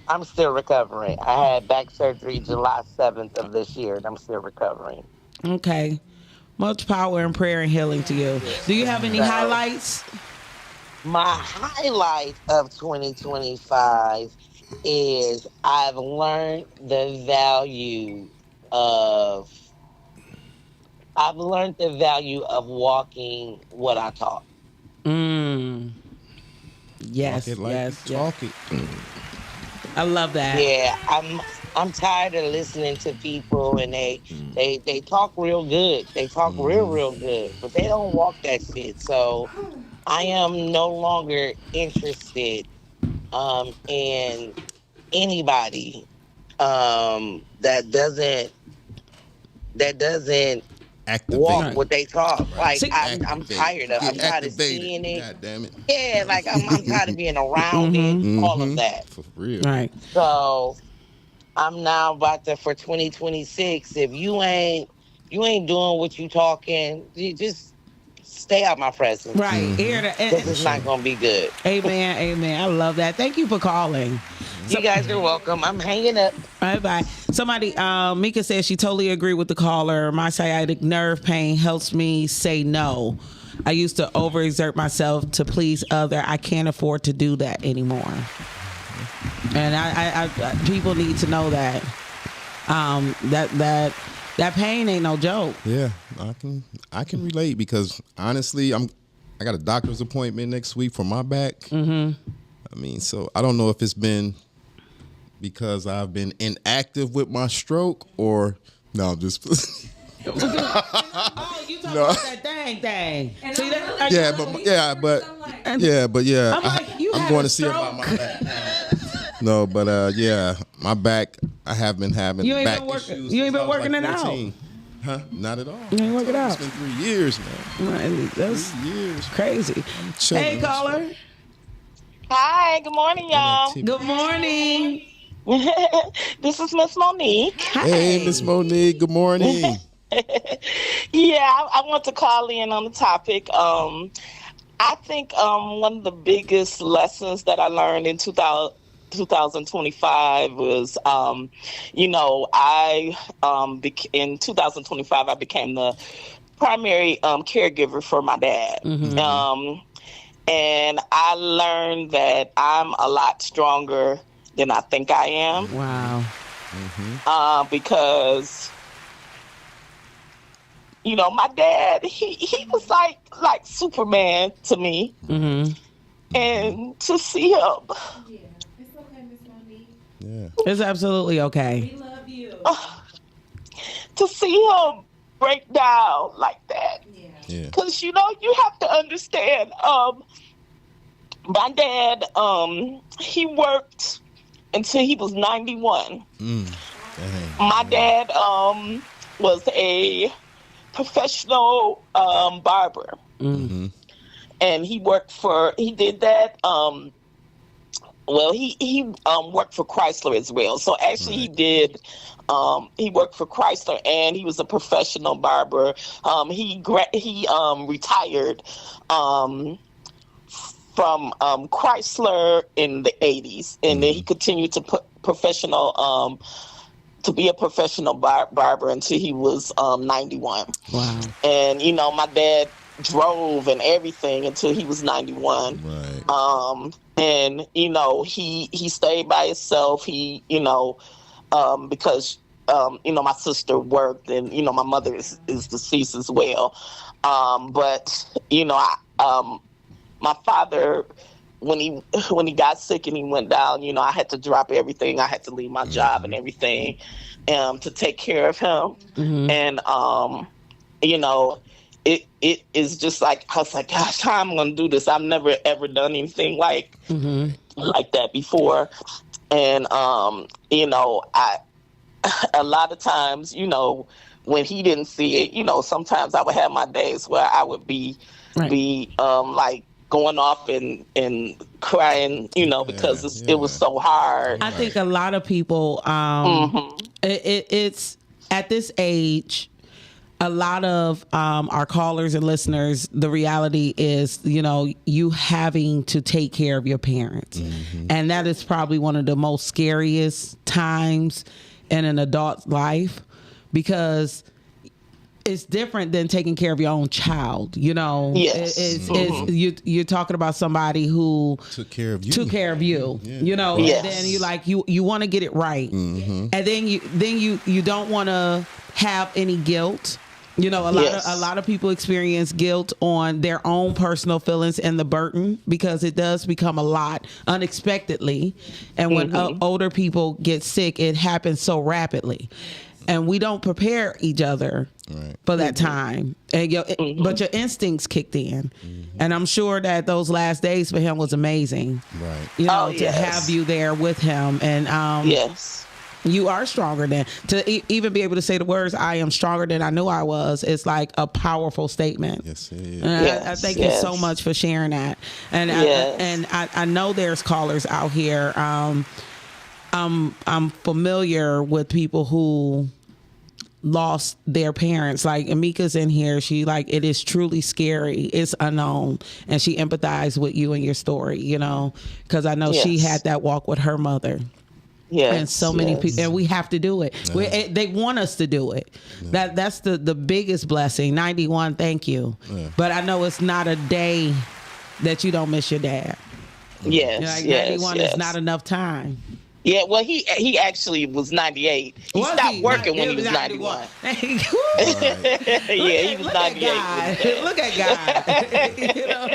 I'm still recovering. I had back surgery July 7th of this year, and I'm still recovering.
Okay. Much power and prayer and healing to you. Do you have any highlights?
My highlight of 2025 is I've learned the value of walking what I talk.
Yes,
Talk it like
yes,
you
yes.
talk it.
I love that.
Yeah, I'm tired of listening to people and they talk real good. They talk real good, but they don't walk that shit. So I am no longer interested in anybody that doesn't walk what they talk. Like I'm tired of. I'm tired of seeing it.
God damn it.
Yeah, like I'm tired of being around it. All of that.
For real.
Right.
So I'm now about to for 2026. If you ain't doing what you talking, you just stay out my presence.
Right.
This is not gonna be good.
Amen. Amen. I love that. Thank you for calling.
You guys are welcome. I'm hanging up.
Bye. Somebody, Mika says she totally agree with the caller. My sciatic nerve pain helps me say no. I used to overexert myself to please other. I can't afford to do that anymore. And I people need to know that that pain ain't no joke.
Yeah. I can relate because honestly, I got a doctor's appointment next week for my back. Mm-hmm. I mean, so I don't know if it's been because I've been inactive with my stroke or no, just.
Oh, you talking about that thing? See that?
Yeah,
I'm like,
I'm going to see about my back. No, but my back. I have been having back issues.
You ain't been working
like
it
14.
out.
Huh? Not at all.
You ain't working out.
It's been 3 years, man.
That's
3 years.
crazy. Hey, caller.
Hi, good morning, y'all.
Good morning.
This is Miss Monique.
Hey, Miss Monique. Good morning.
I want to call in on the topic. I think one of the biggest lessons that I learned in 2025 was, in 2025 I became the primary caregiver for my dad. Mm-hmm. And I learned that I'm a lot stronger than I think I am.
Wow.
Mm-hmm. Because, my dad, he was like Superman to me. Mm-hmm. And to see him. Yeah, it's okay, Miss Monique.
Yeah. It's absolutely okay.
We love you.
To see him break down like that. Yeah. Because, you have to understand, my dad, he worked until he was 91. My dad was a professional barber. Mm-hmm. And he did that, he worked for Chrysler as well. So actually he worked for Chrysler and he was a professional barber. He retired from Chrysler in the 80s. And then he continued to to be a professional barber until he was 91.
Wow.
And, my dad drove and everything until he was 91.
Right.
And, he stayed by himself. He, because, my sister worked and, my mother is deceased as well. But, my father, when he got sick and he went down, I had to drop everything. I had to leave my job and everything to take care of him. Mm-hmm. And, it is just like, I was like, gosh, how am I going to do this? I've never, ever done anything like that before. And, a lot of times, when he didn't see it, sometimes I would have my days where I would be like going off and crying, because it was so hard.
I think a lot of people, it's at this age, a lot of our callers and listeners, the reality is, you having to take care of your parents. Mm-hmm. And that is probably one of the most scariest times in an adult's life because it's different than taking care of your own child.
Yes.
You're talking about somebody who
took care of you.
Yeah.
Yes.
And then you want to get it right. Mm-hmm. And then you don't want to have any guilt. A lot of people experience guilt on their own personal feelings and the burden because it does become a lot unexpectedly. And when older people get sick, it happens so rapidly. And we don't prepare each other for that time. And but your instincts kicked in. Mm-hmm. And I'm sure that those last days for him was amazing.
Right.
To have you there with him. And
yes.
You are stronger than to even be able to say the words "I am stronger than I knew I was." It's like a powerful statement.
Yes, it is.
I thank you so much for sharing that. And I know there's callers out here. I'm familiar with people who lost their parents. Like Amika's in here. She it is truly scary. It's unknown, and she empathized with you and your story. Because I know she had that walk with her mother.
Yes,
and so many people, and we have to do it. They want us to do it. That's the biggest blessing. 91, thank you. But I know it's not a day that you don't miss your dad.
Yes,
91 is not enough time.
Yeah, well, he actually was 98. He stopped working when he was 91. Yeah, he was 98.
Look at God. You know,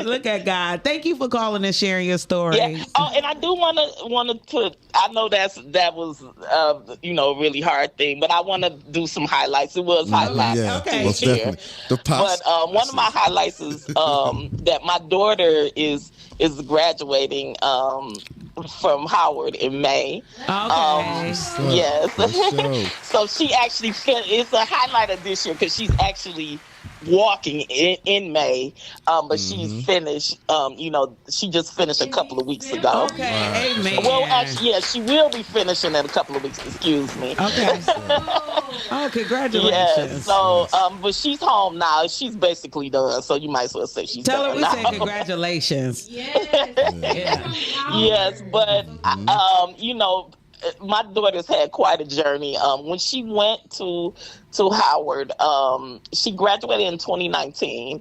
look at God. Thank you for calling and sharing your story.
Yeah. Oh, and I do want to. I know that was a really hard thing, but I want to do some highlights. It was highlights.
Yeah,
okay.
most definitely.
But one of my highlights is that my daughter is graduating from Howard in May.
Okay.
Yes. So she actually it's a highlight of this year because she's actually walking in May, but she's finished. She just finished a couple of weeks ago.
Okay, amen.
Well, actually, yeah, she will be finishing in a couple of weeks. Excuse me.
Okay. Oh, congratulations.
Yeah. So, but she's home now. She's basically done. So you might as well say she's
Tell her
done
we
now.
say congratulations. Yeah.
Yes, but my daughter's had quite a journey. When she went to Howard, she graduated in 2019.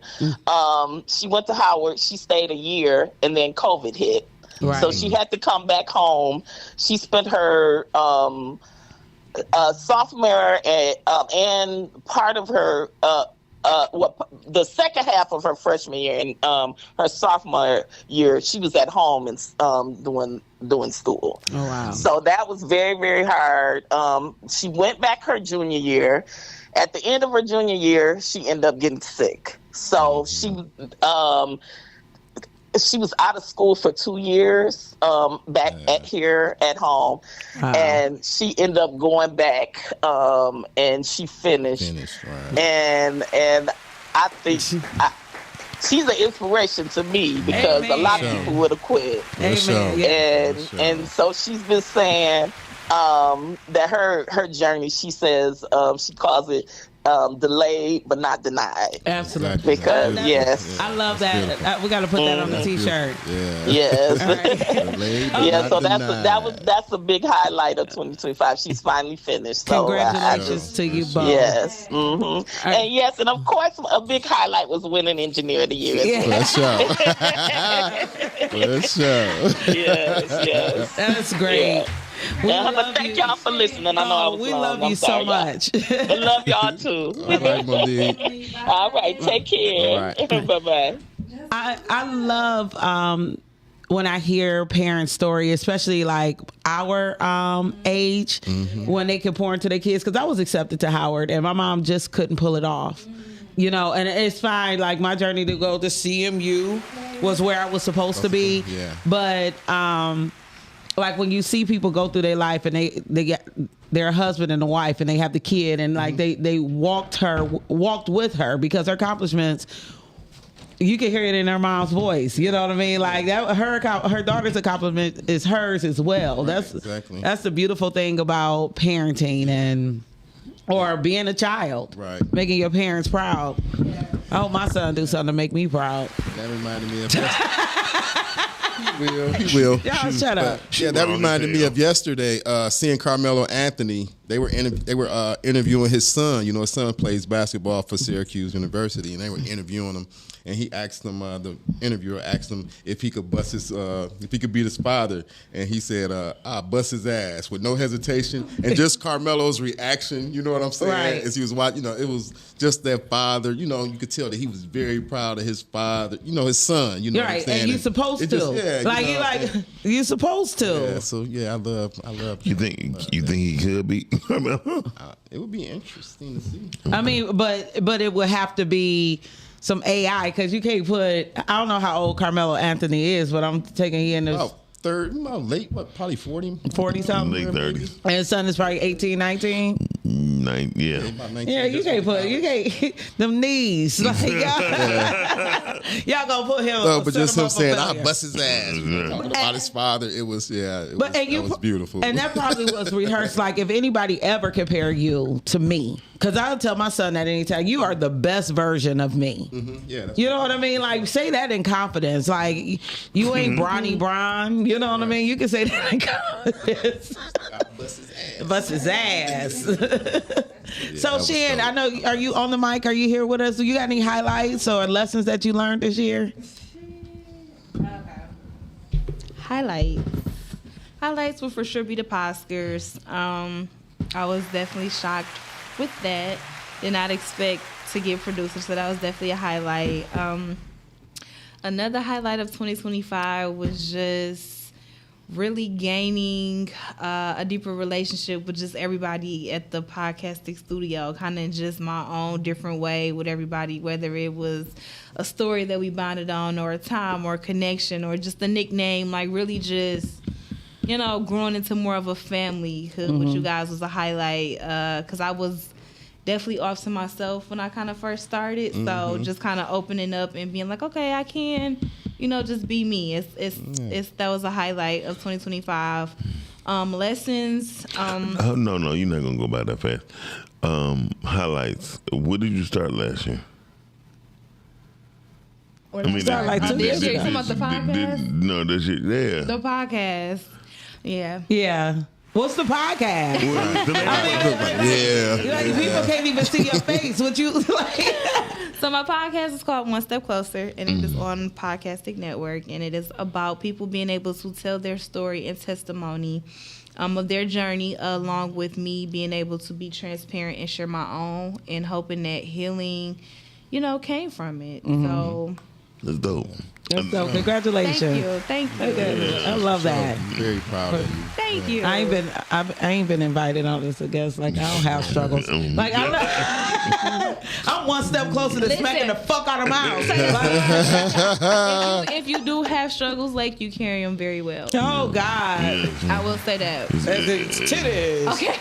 She went to Howard. She stayed a year, and then COVID hit.
Right.
So she had to come back home. She spent her sophomore and part of her the second half of her freshman year and her sophomore year, she was at home and doing school.
Oh wow!
So that was very, very hard. She went back her junior year. At the end of her junior year, she ended up getting sick. So she was out of school for 2 years here at home. And she ended up going back and she finished.
Right.
And I think she's an inspiration to me because a lot of people would have quit.
Amen.
And so she's been saying that her journey, she says, she calls it delayed but not denied.
Absolutely.
Because yes,
I love that. We got to put that on the T-shirt.
Yeah.
Yes. So that's a big highlight of 2025. She's finally finished. So,
congratulations to you both.
Yes. Mm-hmm.
Right.
And yes, and of course, a big highlight was winning Engineer of the Year.
Let's show. Let's show.
Yes.
That's great.
Yeah. Thank y'all for listening. I know I was
we
long.
love you so much.
I love y'all too.
All right, Monique.
All right, take care.
All right.
Bye-bye.
I love when I hear parents' story, especially like our age, when they can pour into their kids. Because I was accepted to Howard, and my mom just couldn't pull it off. You know, and it's fine. Like my journey to go to CMU was where I was supposed to be.
Yeah.
But like when you see people go through their life and they get their husband and a wife and they have the kid and like they walked with her because her accomplishments, you can hear it in her mom's voice. You know what I mean? Like that, her daughter's accomplishment is hers as well.
Right,
That's
exactly.
That's the beautiful thing about parenting or being a child.
Right.
Making your parents proud. I hope my son do something to make me proud.
That reminded me of He will.
Y'all shut up.
Yeah, that reminded me of yesterday. Seeing Carmelo Anthony, they were interviewing his son. You know, his son plays basketball for Syracuse University, and they were interviewing him. And he asked him, the interviewer asked him if he could if he could beat his father, and he said, "I'll bust his ass" with no hesitation. And just Carmelo's reaction, you know what I'm saying?
Right.
As he was watching, it was just their father. You know, you could tell that he was very proud of his father. You know, his son. You know,
right?
what I'm saying?
And you're supposed to. You're supposed to.
Yeah. So yeah, I love.
You think he could be?
It would be interesting to see.
I mean, but it would have to be some AI because you can't put. I don't know how old Carmelo Anthony is, but I'm taking he in his
late, probably 40
something,
late 30s.
And his son is probably 18, 19.
Yeah.
Yeah, you can't them knees. Like, y'all gonna put him.
No, but just him saying, "I'll bust his ass." Talking about his father, it was beautiful.
And that probably was rehearsed. Like if anybody ever compare you to me, because I'll tell my son at any time, you are the best version of me.
Yeah,
you know what I mean? Like say that in confidence. Like you ain't Bronny Bron. You know what I mean? You can say that in confidence. Bust his ass. So Shan, I know, are you on the mic? Are you here with us? Do you got any highlights or lessons that you learned this year?
Highlights. highlights would for sure be the Oscars. I was definitely shocked with that. Did not expect to get producers, so that was definitely a highlight. Another highlight of 2025 was just really gaining a deeper relationship with just everybody at the podcasting studio, kind of just my own different way with everybody, whether it was a story that we bonded on or a time or a connection or just a nickname, like really just, you know, growing into more of a familyhood with you guys was a highlight, because I was definitely off to myself when I kind of first started. So just kind of opening up and being like, okay, I can, you know, just be me. That was a highlight of 2025. Lessons.
No, you're not gonna go by that fast. Highlights. What did you start last year?
Start like 2 years ago. You talking about the podcast?
No, this year. Yeah.
The podcast. Yeah.
Yeah. What's the podcast? People can't even see your face. What you like?
So my podcast is called One Step Closer, and it is on Podcasting Network, and it is about people being able to tell their story and testimony of their journey, along with me being able to be transparent and share my own, and hoping that healing, you know, came from it. So
that's dope.
That's dope. Congratulations.
Thank you.
I love that.
I'm very proud of you.
Thank you.
I ain't been invited on this, I guess. Like, I don't have struggles. Like, I'm one step closer to smacking the fuck out of my house.
If you do have struggles, like, you carry them very well.
Oh, God.
I will say that.
Titties.
Okay.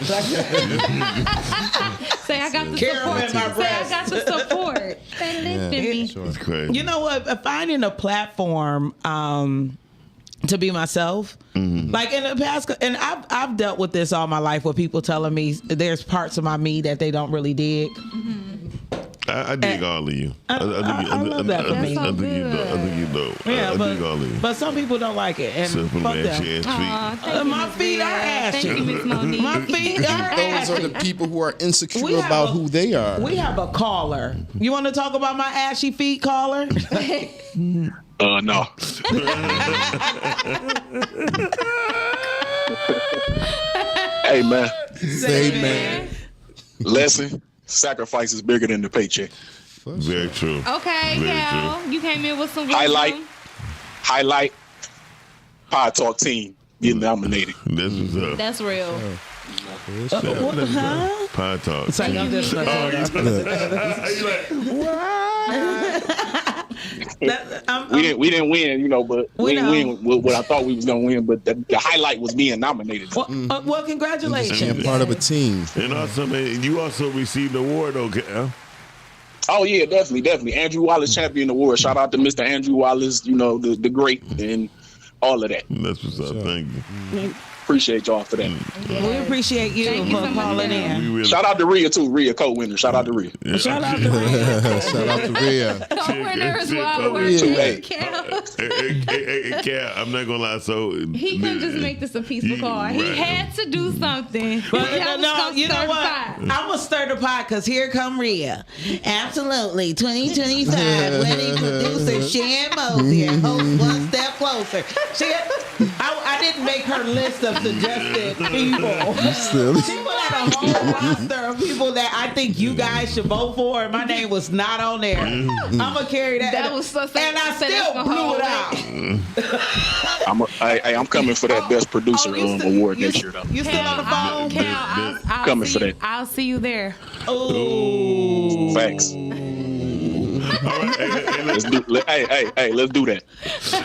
Say I got the support. Say I got the support.
That's crazy.
You know what? Finding a platform to be myself. Like in the past, and I've dealt with this all my life, with people telling me there's parts of my me that they don't really dig.
I dig all of you.
I love that for me.
I think you know.
Yeah,
I dig all of you.
But some people don't like it, and fuck them. My feet are ashy.
Thank you, Miss Monique.
My feet are ashy.
Those are the people who are insecure about who they are.
We have a caller. You want to talk about my ashy feet, caller?
No. Hey, man.
Say, man.
Lesson, sacrifice is bigger than the paycheck.
Very true.
Okay, Cal. You came in with some
wisdom. Highlight. Pod Talk team getting nominated.
That's what's up.
That's real.
Pod Talk.
It's like I'm just
we didn't win, you know, but we didn't win what I thought we was gonna win. But the highlight was being nominated.
Well, congratulations.
Being part of a team.
And also, man, you also received an award, okay?
Oh yeah, definitely. Andrew Wallace Champion Award. Shout out to Mr. Andrew Wallace, you know, the great and all of that.
That's what's up. Thank you.
Appreciate y'all for that.
Yeah. We appreciate you for calling in.
Shout out to Rhea too. Rhea co-winner. Shout out to Rhea.
Yeah.
Shout out to Rhea.
Shout out to Rhea.
Co-winner as well.
Hey, Cal, I'm not gonna lie. So
he couldn't just make this a peaceful call. He had to do something.
But no, you know what? I'm gonna stir the pot because here come Rhea. Absolutely, 2025 wedding producer Shan Mosier, host One Step Closer. I didn't make her list of suggested people. She put out a whole roster of people that I think you guys should vote for, and my name was not on there. I'm gonna carry that.
That was so sad.
And I still blew it out.
I'm coming for that best producer award next year, though.
You still on the phone?
Cal, I'll
coming for that.
I'll see you there.
Oh,
thanks. All right, let's do that.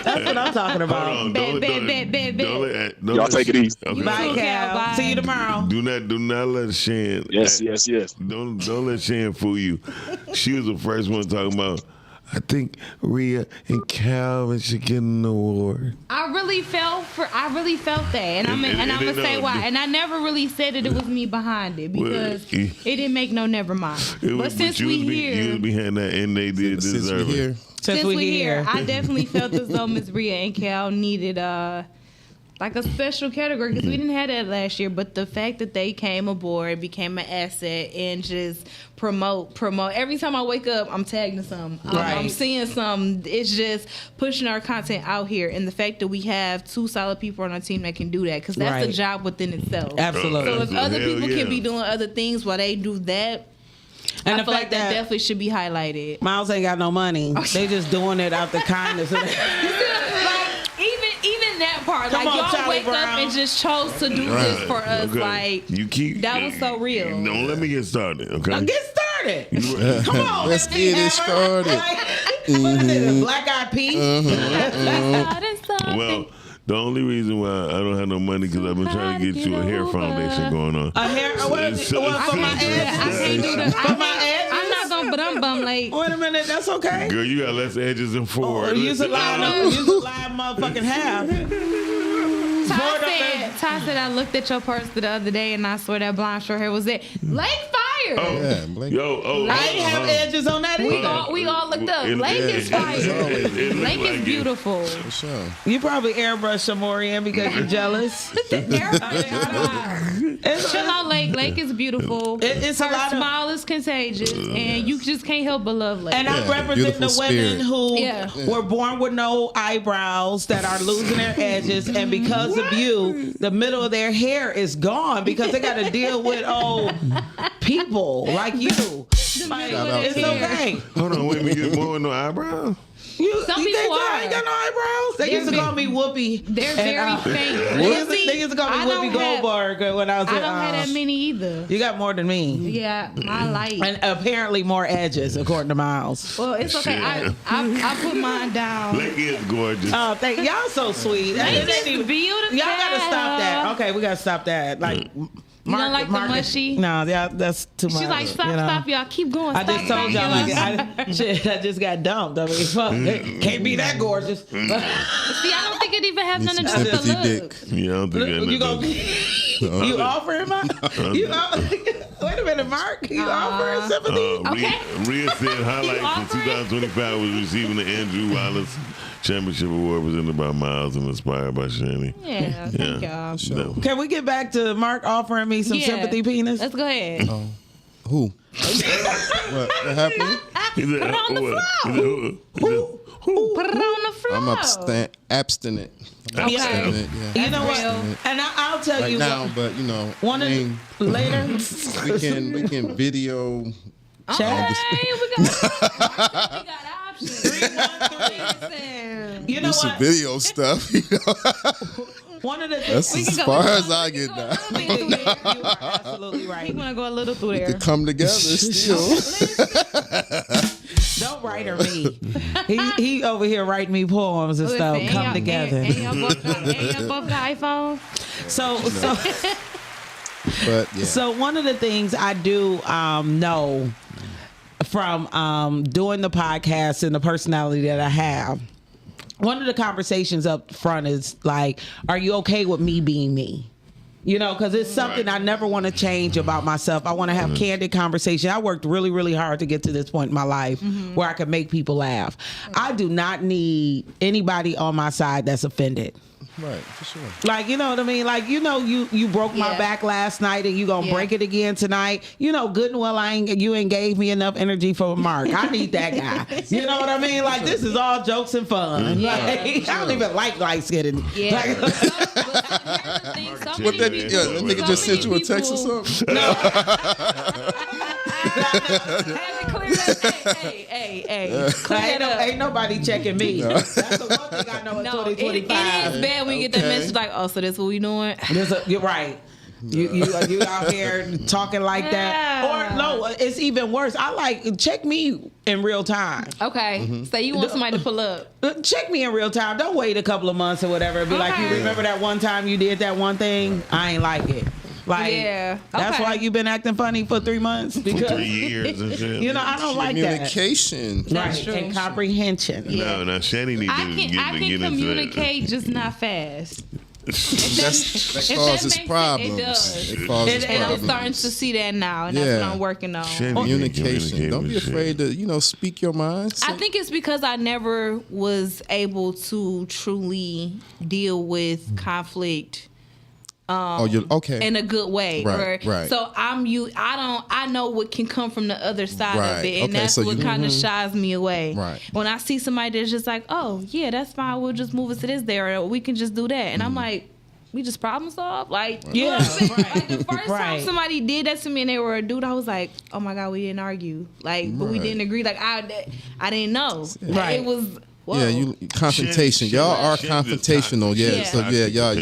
That's what I'm talking about.
Y'all take it easy.
Okay.
Bye, Cal. Bye. See you tomorrow.
Do not let Shan.
Yes.
Don't let Shan fool you. She was the first one talking about, I think Rhea and Calvin should get an award.
I really felt that, and I'm gonna say why. And I never really said that it was me behind it because it didn't make no never mind. But since we here,
you was behind that, and they did deserve it.
Since we here, I definitely felt as though Miss Rhea and Cal needed like a special category because we didn't have that last year. But the fact that they came aboard, became an asset, and just promote. Every time I wake up, I'm tagging something. I'm seeing something. It's just pushing our content out here. And the fact that we have 2 solid people on our team that can do that, because that's a job within itself.
Absolutely.
So if other people can be doing other things while they do that,
and
I feel like that definitely should be highlighted.
Miles ain't got no money. They just doing it out the kindness of
Even that part,
Come
like
on,
y'all
Charlie
wake
Brown.
up and just chose to do this for us.
Okay.
Like
you keep
that was so real.
Don't let me get started, okay?
Now get started. Come on,
Let's get it started.
What is it, a Black Eyed Peas?
Well, the only reason why I don't have no money because I've been trying to get you a hair foundation going on.
A hair? For my edges?
I can't do that. I'm not gonna, but I'm bum late.
Wait a minute, that's okay.
Girl, you got less edges than 4.
Use a line motherfucking half.
Ty said I looked at your purse the other day and I swear that blonde short hair was it. Lake fire.
I ain't have edges on that either.
We all looked up. Lake is fire. Lake is beautiful.
For sure.
You probably airbrush some more in because you're jealous.
Chill out, Lake. Lake is beautiful.
It's
Her
a lot
smile is contagious, and you just can't help but love Lake.
And I represent the women who were born with no eyebrows that are losing their edges, and because of you, the middle of their hair is gone because they got to deal with old people like you. Like, it's okay.
Hold on, wait a minute. You born with no eyebrows?
Some people
I ain't got no eyebrows. They used to call me Whoopi.
They're very faint.
They used to call me Whoopi Goldberg when I was
I don't have that many either.
You got more than me.
Yeah, my light.
And apparently more edges, according to Miles.
Well, it's okay. I put mine down.
Lake is gorgeous.
Oh, thank y'all. So sweet.
Lake is beautiful.
Y'all gotta stop that. Okay, we gotta stop that. Like.
You don't like the mushy?
No, that's too much.
She's like, stop, y'all. Keep going.
I just told y'all, I just got dumped. I mean, fuck, can't be that gorgeous.
See, I don't think it even have nothing to do with the look.
Yeah, I don't think
you offering my? Wait a minute, Mark. You offering sympathy?
Rhea said highlight for 2025 was receiving the Andrew Wallace Championship Award presented by Miles and inspired by Shani.
Yeah, thank y'all.
Sure.
Can we get back to Mark offering me some sympathy penis?
Let's go ahead.
Who? What happened?
Put it on the floor. Put it on the floor.
I'm abstinent.
Okay.
Yeah.
You know what? And I'll tell
right
you
now,
what,
but you know,
later
we can video.
Chat.
We got options.
You know
do some
what?
video stuff. You know?
One of the
That's as far as I get now.
You are absolutely right.
We want to go a little through
We
there.
could come together still.
Don't write her me. He over here writing me poems and stuff. Come together.
Ain't y'all both got iPhone?
But yeah.
So one of the things I do know from doing the podcast and the personality that I have, one of the conversations up front is like, are you okay with me being me? You know, because it's something I never want to change about myself. I want to have candid conversation. I worked really, really hard to get to this point in my life where I could make people laugh. I do not need anybody on my side that's offended.
Right, for sure.
Like, you know what I mean? Like, you know, you broke my back last night and you gonna break it again tonight. You know good and well you ain't gave me enough energy for Mark. I need that guy. You know what I mean? Like, this is all jokes and fun. Like, I don't even like light skinned.
What that nigga just sent you a text or something?
No. Hey, ain't nobody checking me.
No.
That's the one thing I know in 2025.
It is bad when you get that message like, oh, so that's what we doing?
You're right. You out here talking like that. Or no, it's even worse. I like, check me in real time.
Okay. So you want somebody to pull up.
Check me in real time. Don't wait a couple of months or whatever. Be like, you remember that one time you did that one thing? I ain't like it. Like, that's why you've been acting funny for 3 months. Because,
for 3 years and shit.
You know, I don't like that.
Communication.
Right, and comprehension.
No, Shani need to get into that.
I can communicate, just not fast.
that causes problems.
It does.
It causes
And I'm
problems.
starting to see that now, and that's what I'm working on.
Communication. Don't be afraid to, speak your mind.
I think it's because I never was able to truly deal with conflict.
Okay.
In a good way.
Right.
So I know what can come from the other side of it. And
Okay,
that's
so
what kind of shies me away.
Right.
When I see somebody that's just like, oh yeah, that's fine, we'll just move it to this there, or we can just do that. And I'm like, we just problem solve? Like, you know what I'm saying? Like the first time somebody did that to me and they were a dude, I was like, oh my God, we didn't argue. Like, but we didn't agree. Like I didn't know. It was whoa.
Yeah, confrontation. Y'all are confrontational. Yeah. So y'all.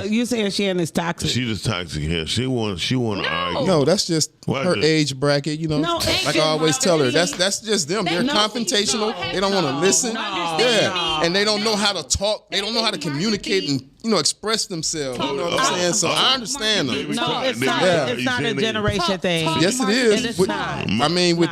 You saying Shannon is toxic?
She just toxic here. She want to argue.
No, that's just her age bracket.
No,
like I always tell her, that's just them. They're confrontational. They don't want to listen. Yeah, and they don't know how to talk. They don't know how to communicate and express themselves. You know what I'm saying? So I understand them.
No, it's not a generation thing.
Yes, it is.
It's not.
I mean,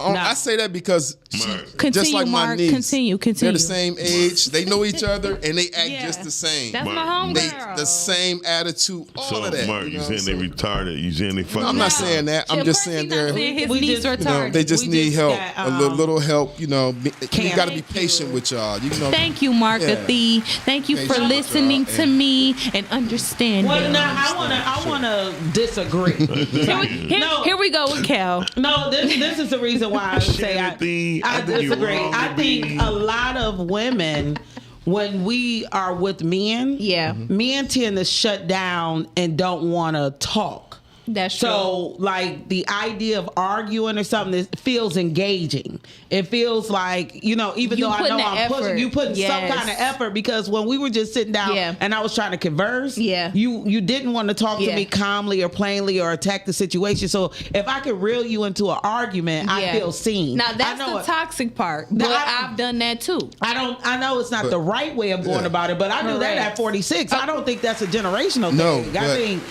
I say that because just like my niece,
continue.
They're the same age. They know each other and they act just the same.
That's my homegirl.
The same attitude. All of that.
Mark, you saying they retarded? You saying they fucking?
No, I'm not saying that. I'm just saying they just need help. A little help. You got to be patient with y'all.
Thank you, Markathy. Thank you for listening to me and understanding.
Well, now I want to disagree.
Here we go with Cal.
No, this is the reason why I say I disagree. I think a lot of women, when we are with men, men tend to shut down and don't want to talk.
That's true.
So, like, the idea of arguing or something, it feels engaging. It feels like, even though I know I'm pushing, you putting some kind of effort, because when we were just sitting down and I was trying to converse, you didn't want to talk to me calmly or plainly or attack the situation. So if I could reel you into an argument, I feel seen.
Now that's the toxic part, but I've done that too.
I know it's not the right way of going about it, but I do that at 46. I don't think that's a generational thing. I think,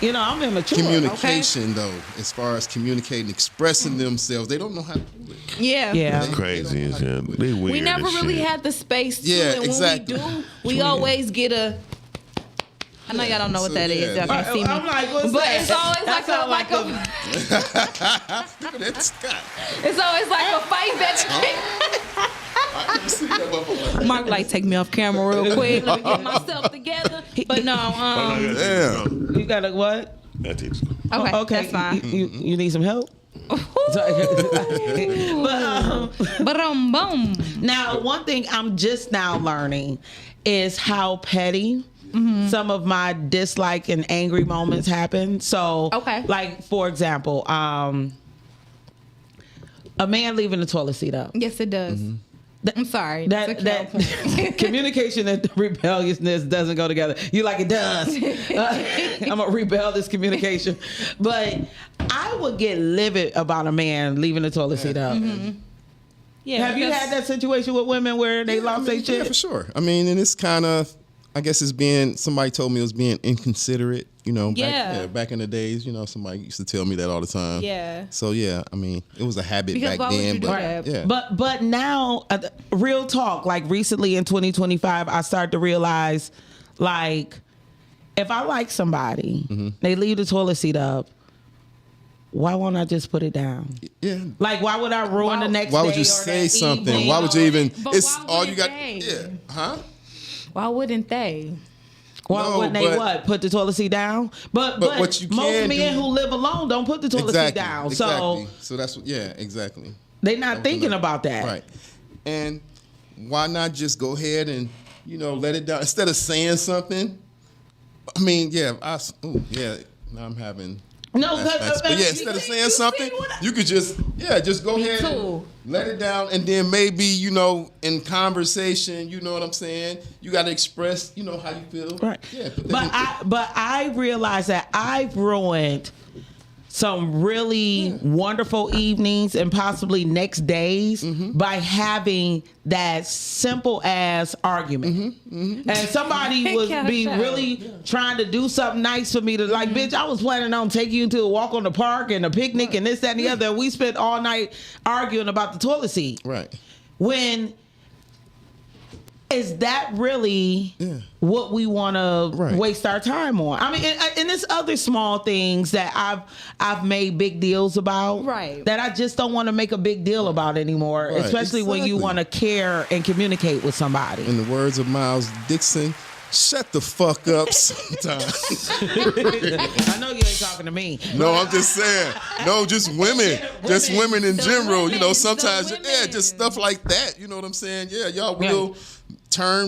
I'm immature.
Communication, though, as far as communicating, expressing themselves, they don't know how to do it.
Yeah.
That's crazy. They weird.
We never really had the space to. And
exactly.
When we do, we always get a. I know y'all don't know what that is. Y'all can't see me.
I'm like, what's
but
that?
It's always like a
Look at that Scott.
It's always like a fight that Mark, take me off camera real quick. Let me get myself together. But no,
you got a what?
That takes.
Okay, that's fine.
You need some help?
Boom.
Now, one thing I'm just now learning is how petty some of my dislike and angry moments happen. So, like, for example, a man leaving the toilet seat up.
Yes, it does. I'm sorry.
That communication and rebelliousness doesn't go together. You like it does. I'm gonna rebel this communication, but I would get livid about a man leaving the toilet seat up.
Yeah.
Have you had that situation with women where they lost their shit?
Yeah, for sure. I mean, and it's kind of, I guess somebody told me it was being inconsiderate. Back in the days, somebody used to tell me that all the time.
Yeah.
So I mean, it was a habit
because
back then.
But now, real talk. Like recently in 2025, I started to realize, like, if I like somebody, they leave the toilet seat up. Why won't I just put it down?
Yeah.
Like, why would I ruin the next day?
Why would you say something? Why would you even? It's all you got.
They?
Huh?
Why wouldn't they?
Why wouldn't they put the toilet seat down? But
what you
most men who live alone don't put the toilet seat down.
Exactly. So that's exactly.
They're not thinking about that.
Right. And why not just go ahead and let it down instead of saying something? I mean, now I'm having.
No,
but instead of saying something, you could just go ahead and let it down, and then maybe in conversation, you know what I'm saying. You got to express, how you feel.
Right. Yeah. But I realize that I've ruined some really wonderful evenings and possibly next days by having that simple ass argument. And somebody was really trying to do something nice for me to like, bitch, I was planning on taking you to a walk on the park and a picnic and this, that, and the other. And we spent all night arguing about the toilet seat.
Right.
When is that really what we want to waste our time on? I mean, and there's other small things that I've made big deals about, that I just don't want to make a big deal about anymore, especially when you want to care and communicate with somebody.
In the words of Miles Dixon, shut the fuck up sometimes.
I know you ain't talking to me.
No, I'm just saying. No, just women. Just women in general. You know, sometimes, just stuff like that. You know what I'm saying? Yeah, y'all will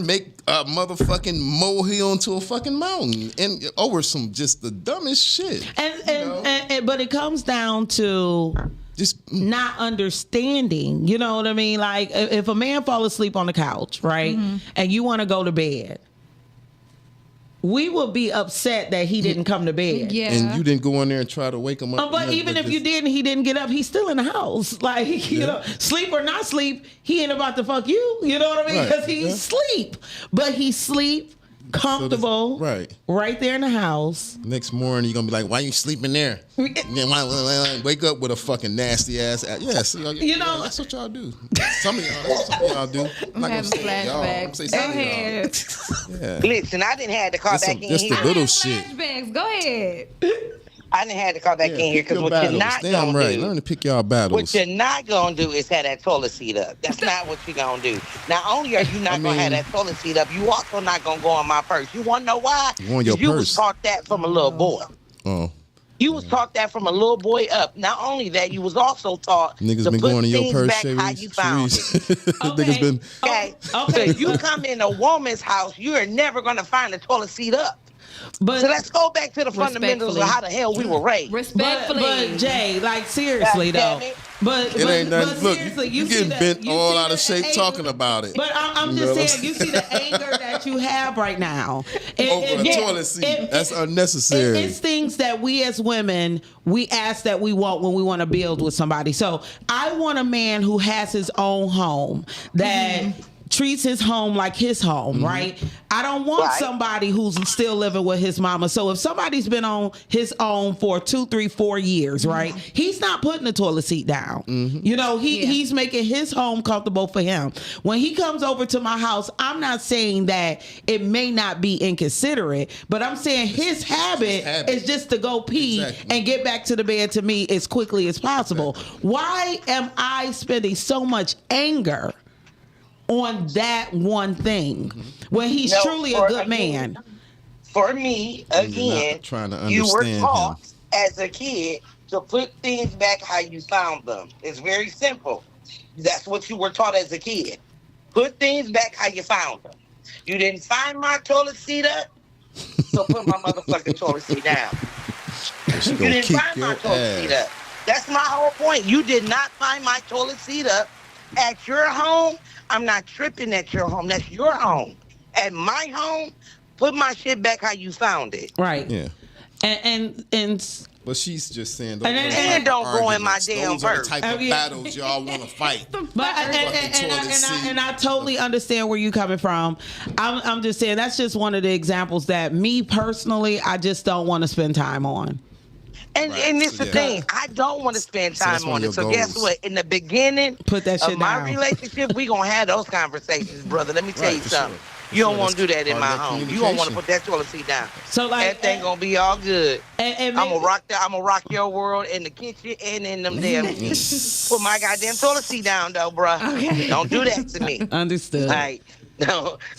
make a motherfucking molehill into a fucking mountain and over some just the dumbest shit.
And but it comes down to just not understanding. You know what I mean? Like if a man fall asleep on the couch, right, and you want to go to bed, we will be upset that he didn't come to bed.
Yeah. And you didn't go in there and try to wake him up.
But even if you didn't, he didn't get up. He's still in the house. Like, you know, sleep or not sleep, he ain't about to fuck you. You know what I mean? Because he's sleep. But he sleep comfortable right there in the house.
Next morning, you're going to be like, why you sleeping there? Wake up with a fucking nasty ass. Yes. You know, that's what y'all do. Some of y'all do. I'm not going to say y'all. I'm say some of y'all.
Listen, I didn't have to call back in here.
Just the little shit.
Flashbacks. Go ahead.
I didn't have to call back in here because what you're not going to do.
Learn to pick y'all battles.
What you're not going to do is have that toilet seat up. That's not what you're going to do. Not only are you not going to have that toilet seat up, you also not going to go on my purse. You want to know why?
You want your purse.
You was taught that from a little boy.
Oh.
You was taught that from a little boy up. Not only that, you was also taught
niggas
to
been
put
going in your
things
purse,
back how you found it.
Niggas been.
Okay. So you come in a woman's house, you are never going to find the toilet seat up. So let's go back to the fundamentals of how the hell we were raised.
Respectfully.
But Jay, like seriously though. But
it ain't nothing. Look,
seriously,
you getting bent all out of shape talking about it.
But I'm just saying, you see the anger that you have right now
over a toilet seat. That's unnecessary.
It's things that we as women we ask that we want when we want to build with somebody. So I want a man who has his own home that treats his home like his home, right? I don't want somebody who's still living with his mama. So if somebody's been on his own for 2, 3, 4 years, right? He's not putting the toilet seat down. You know, he's making his home comfortable for him. When he comes over to my house, I'm not saying that it may not be inconsiderate, but I'm saying his habit is just to go pee and get back to the bed to me as quickly as possible. Why am I spending so much anger on that one thing when he's truly a good man?
For me, again, you were taught as a kid to put things back how you found them. It's very simple. That's what you were taught as a kid. Put things back how you found them. You didn't find my toilet seat up, so put my motherfucking toilet seat down. You didn't find my toilet seat up. That's my whole point. You did not find my toilet seat up at your home. I'm not tripping at your home. That's your home. At my home, put my shit back how you found it.
Right.
Yeah.
And
but she's just saying,
and don't go in my damn
those are the
verse.
type of battles y'all want to fight.
But and I totally understand where you're coming from. I'm just saying that's just one of the examples that me personally, I just don't want to spend time on.
And this is the thing. I don't want to spend time on it. So guess what? In the beginning
put that shit
of my
down.
Relationship, we going to have those conversations, brother. Let me tell you something. Sure. You don't want to do that in my home. You don't want to put that toilet seat down.
So like
everything going to be all good. I'm going to rock your world in the kitchen and in them damn put my goddamn toilet seat down, though, bro. Okay. Don't do that to me.
Understood.
All right.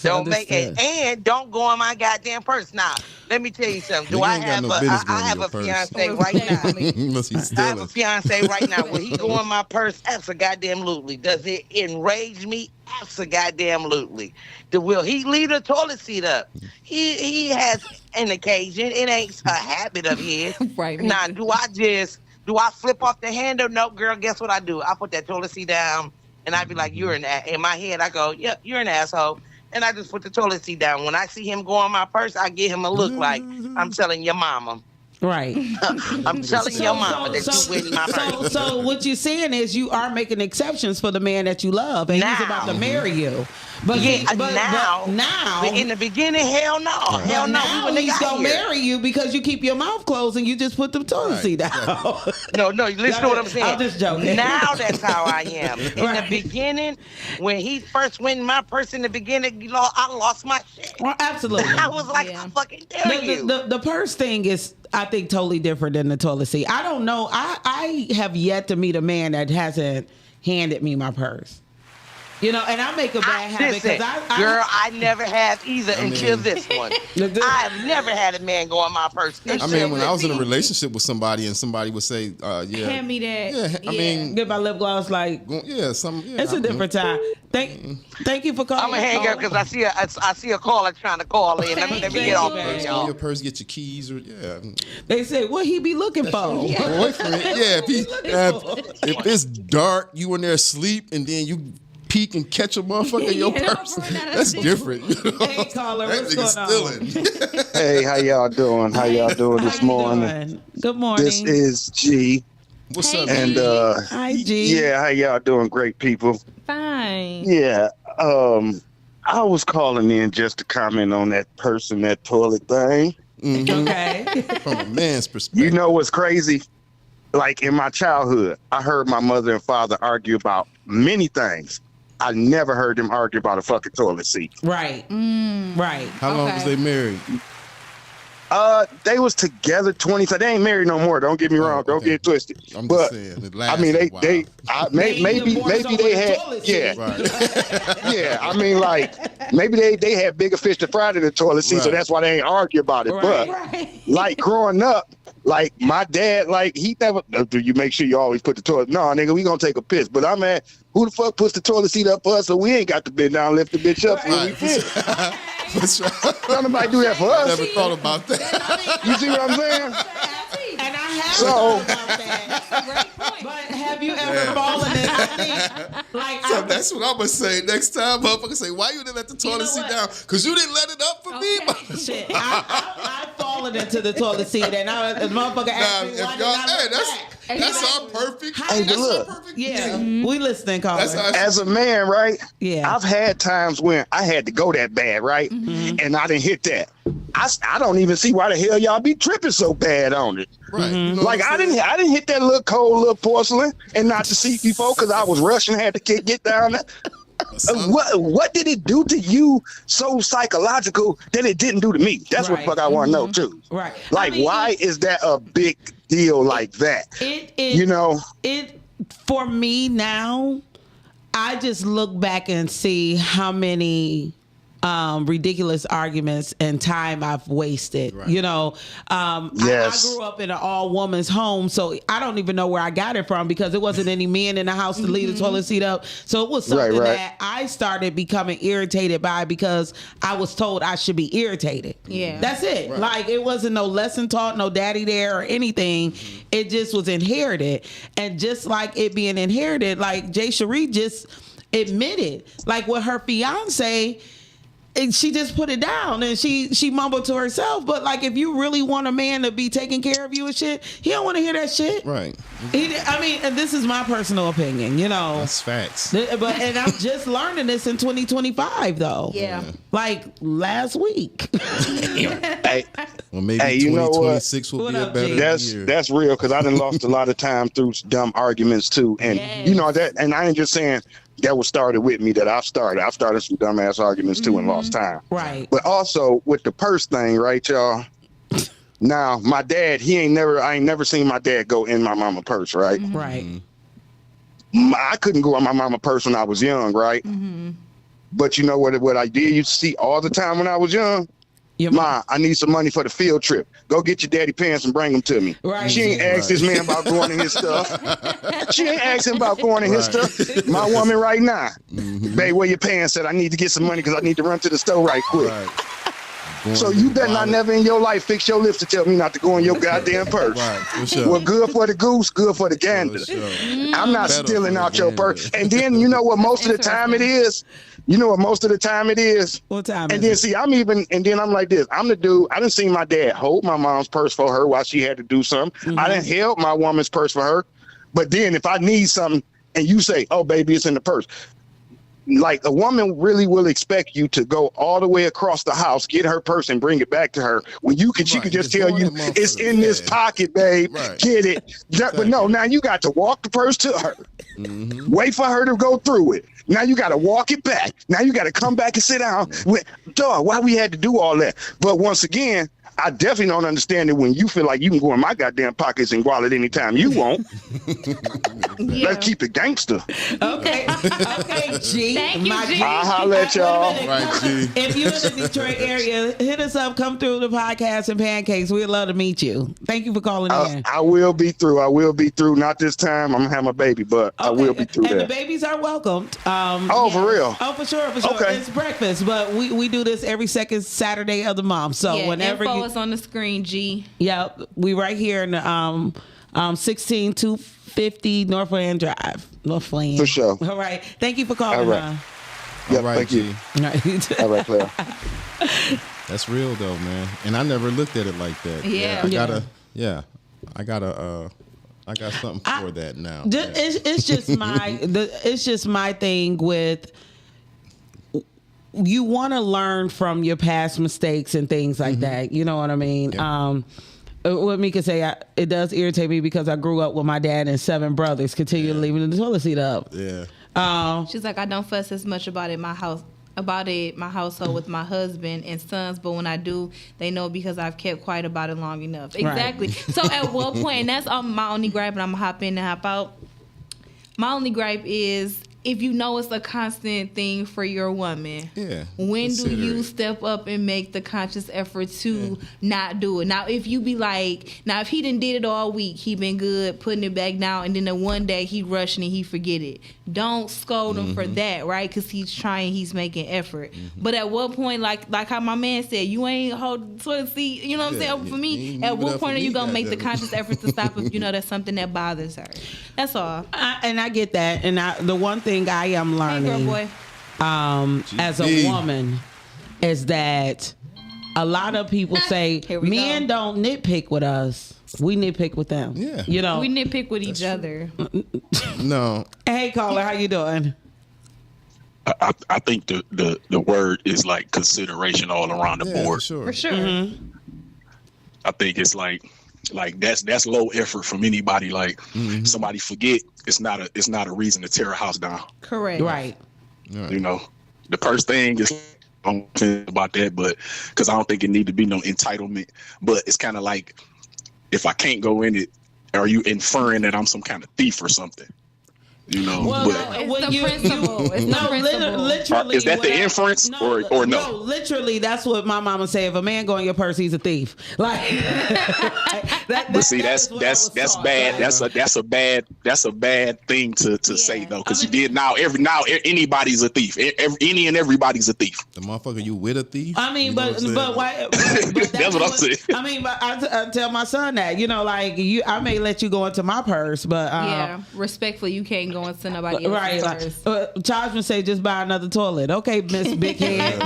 Don't make it, and don't go on my goddamn purse. Now, let me tell you something. I have a fiance right now. I have a fiance right now. Will he go on my purse? Absolutely. Does it enrage me? Absolutely. Will he leave the toilet seat up? He has an occasion. It ain't a habit of his.
Right.
Now, do I flip off the handle? No, girl. Guess what I do? I put that toilet seat down. And I'd be like, you're an ass. In my head, I go, yep, you're an asshole. And I just put the toilet seat down. When I see him go on my purse, I give him a look like, I'm telling your mama.
Right.
I'm telling your mama that you win my purse.
So what you're saying is you are making exceptions for the man that you love. And he's about to marry you. But
now, but in the beginning, hell no, hell no.
Now he's gonna marry you because you keep your mouth closed and you just put the toilet seat down.
No, listen to what I'm saying.
I'm just joking.
Now that's how I am. In the beginning, when he first went in my purse in the beginning, I lost my shit.
Well, absolutely.
I was like, I fucking dare you.
The purse thing is, I think, totally different than the toilet seat. I don't know. I have yet to meet a man that hasn't handed me my purse. You know, and I make a bad habit because
I never have either until this one. I have never had a man go on my purse.
I mean, when I was in a relationship with somebody and somebody would say,
hand me that.
Yeah, I mean,
get my lip gloss, like,
it's
a different time. Thank you for calling.
I'm gonna hang up because I see a caller trying to call in. Let me get off
of y'all. Your purse, get your keys, or
They say, what he be looking for?
Boyfriend. If it's dark, you in there asleep, and then you peek and catch a motherfucker in your purse. That's different.
Hey, caller, what's going on?
Hey, how y'all doing? How y'all doing this morning?
Good morning.
This is G.
What's up,
and
hi, G.
Yeah, how y'all doing? Great people.
Fine.
Yeah. I was calling in just to comment on that person, that toilet thing.
Mm-hmm.
Okay.
From a man's perspective.
You know what's crazy? Like in my childhood, I heard my mother and father argue about many things. I never heard them argue about a fucking toilet seat.
Right. Right.
How long was they married?
They was together 20. So they ain't married no more. Don't get me wrong. Don't get it twisted.
I'm
but
just saying.
I mean, maybe they had. Yeah.
Right.
Yeah. I mean, like maybe they had bigger fish to fry than the toilet seat, so that's why they ain't argue about it. But like growing up. Like my dad, like he never. Do you make sure you always put the toilet? No, nigga, we gonna take a piss. But I'm at who the fuck puts the toilet seat up for us so we ain't got to bend down, lift the bitch up when we piss.
That's right.
Don't nobody do that for us.
Never thought about that.
You see what I'm saying?
And I have
so,
thought about that. But have you ever fallen in? I think, like,
so that's what I'm gonna say next time. Motherfucker say, why you didn't let the toilet seat down? Because you didn't let it up for me.
Shit, I've fallen into the toilet seat, and the motherfucker asked me why did I look back.
That's our perfect.
Hey, but look,
yeah, we listening, caller.
As a man, right?
Yeah,
I've had times when I had to go that bad, right? Mm-hmm. And I didn't hit that. I don't even see why the hell y'all be tripping so bad on it.
Right.
Mm-hmm.
You know
like I didn't hit that little cold little porcelain and not the seat before because I was rushing, had to get down there. What did it do to you so psychological that it didn't do to me? That's what the fuck I want to know too.
Right.
Like, why is that a big deal like that?
It for me now, I just look back and see how many ridiculous arguments and time I've wasted. Right. You know, I grew up in an all-woman's home, so I don't even know where I got it from because it wasn't any men in the house to leave the toilet seat up. So it was something that I started becoming irritated by because I was told I should be irritated.
Yeah.
That's it. Right. Like, it wasn't no lesson taught, no daddy there or anything. Mm-hmm. It just was inherited. And just like it being inherited, like Jay Cherie just admitted, like with her fiance, and she just put it down and she mumbled to herself. But like, if you really want a man to be taking care of you and shit, he don't want to hear that shit.
Right.
And this is my personal opinion, you know.
That's facts.
And I'm just learning this in 2025 though.
Yeah.
Like last week.
Hey,
well, maybe 2026 will be a better year.
That's real because I done lost a lot of time through dumb arguments too. And you know that, and I ain't just saying that was started with me that I've started some dumbass arguments too and lost time.
Right.
But also with the purse thing, right, y'all? Now, my dad, I ain't never seen my dad go in my mama purse, right?
Mm-hmm. Right.
I couldn't go in my mama purse when I was young, right? Mm-hmm. But you know what I did used to see all the time when I was young? Ma, I need some money for the field trip. Go get your daddy pants and bring them to me.
Right.
She ain't asked this man about going in his stuff. She ain't asked him about going in his stuff. My woman right now. Mm-hmm. Babe, where your pants at? I need to get some money because I need to run to the store right quick. Right. So you better not never in your life fix your lips to tell me not to go in your goddamn purse.
Right, for sure.
Well, good for the goose, good for the gander. Sure. I'm not stealing out your purse. And then you know what most of the time it is? You know what most of the time it is?
What time
and then see, I'm like this. I'm the dude. I didn't see my dad hold my mom's purse for her while she had to do something. Mm-hmm. I didn't held my woman's purse for her. But then if I need something and you say, oh, baby, it's in the purse. like a woman really will expect you to go all the way across the house, get her purse and bring it back to her when she could just tell you it's in this pocket, babe.
Right.
Get it. But no, now you got to walk the purse to her. Wait for her to go through it. Now you got to walk it back. Now you got to come back and sit down. Dog, why we had to do all that? But once again, I definitely don't understand it when you feel like you can go in my goddamn pockets and wallet anytime you want. Let's keep it gangster.
Okay, G.
Thank you, G.
I'll holler at y'all.
Right, G.
If you're in the Detroit area, hit us up. Come through the podcast and pancakes. We'd love to meet you. Thank you for calling in.
I will be through. Not this time. I'm gonna have my baby, but I will be through
And
there.
the babies are welcomed.
For real?
Oh, for sure.
Okay.
It's breakfast, but we do this every second Saturday of the month. So whenever
info is on the screen, G.
Yep, we right here in the 16250 Northland Drive, Northland.
For sure.
All right. Thank you for calling.
All right.
All right,
thank you.
Right.
All right, Claire.
That's real though, man. And I never looked at it like that.
Yeah.
I got something for that now.
It's just my thing with. You want to learn from your past mistakes and things like that. You know what I mean? Yeah. What Mika say, it does irritate me because I grew up with my dad and 7 brothers continue leaving the toilet seat up.
Yeah.
She's like, I don't fuss as much about my household with my husband and sons, but when I do, they know because I've kept quiet about it long enough. Exactly. Right. So at what point, and that's my only gripe, and I'm gonna hop in and hop out. My only gripe is, if you know it's a constant thing for your woman, when do you step up and make the conscious effort to not do it? Now, if you be like, if he done did it all week, he been good, putting it back down, and then the one day he rushing and he forget it. Don't scold him for that, right? Because he's trying, he's making effort. But at what point, like how my man said, you ain't hold the toilet seat, you know what I'm saying? For me, at what point are you going to make the conscious effort to stop if you know that's something that bothers her? That's all.
And I get that. And the one thing I am learning as a woman is that a lot of people say men don't nitpick with us. We nitpick with them. Yeah. You know,
we nitpick with each other.
No.
Hey, caller, how you doing?
I think the word is like consideration all around the board.
For sure.
I think it's like that's low effort from anybody. Like somebody forget, it's not a reason to tear a house down.
Correct.
Right.
You know, the first thing is, I don't think about that, but because I don't think it need to be no entitlement. But it's kind of like, if I can't go in it, are you inferring that I'm some kind of thief or something? You know,
it's the principle.
Literally,
is that the inference or no?
No, literally, that's what my mama said. If a man go in your purse, he's a thief. Like,
but see, that's bad. That's a bad thing to say though, because you did now anybody's a thief. Any and everybody's a thief.
The motherfucker, you with a thief?
I mean, but why?
That's what I'm saying.
I mean, but I tell my son that, you know, like I may let you go into my purse, but
respectfully, you can't go into nobody else's purse.
Like, Chargeman say just buy another toilet. Okay, Miss Big Head,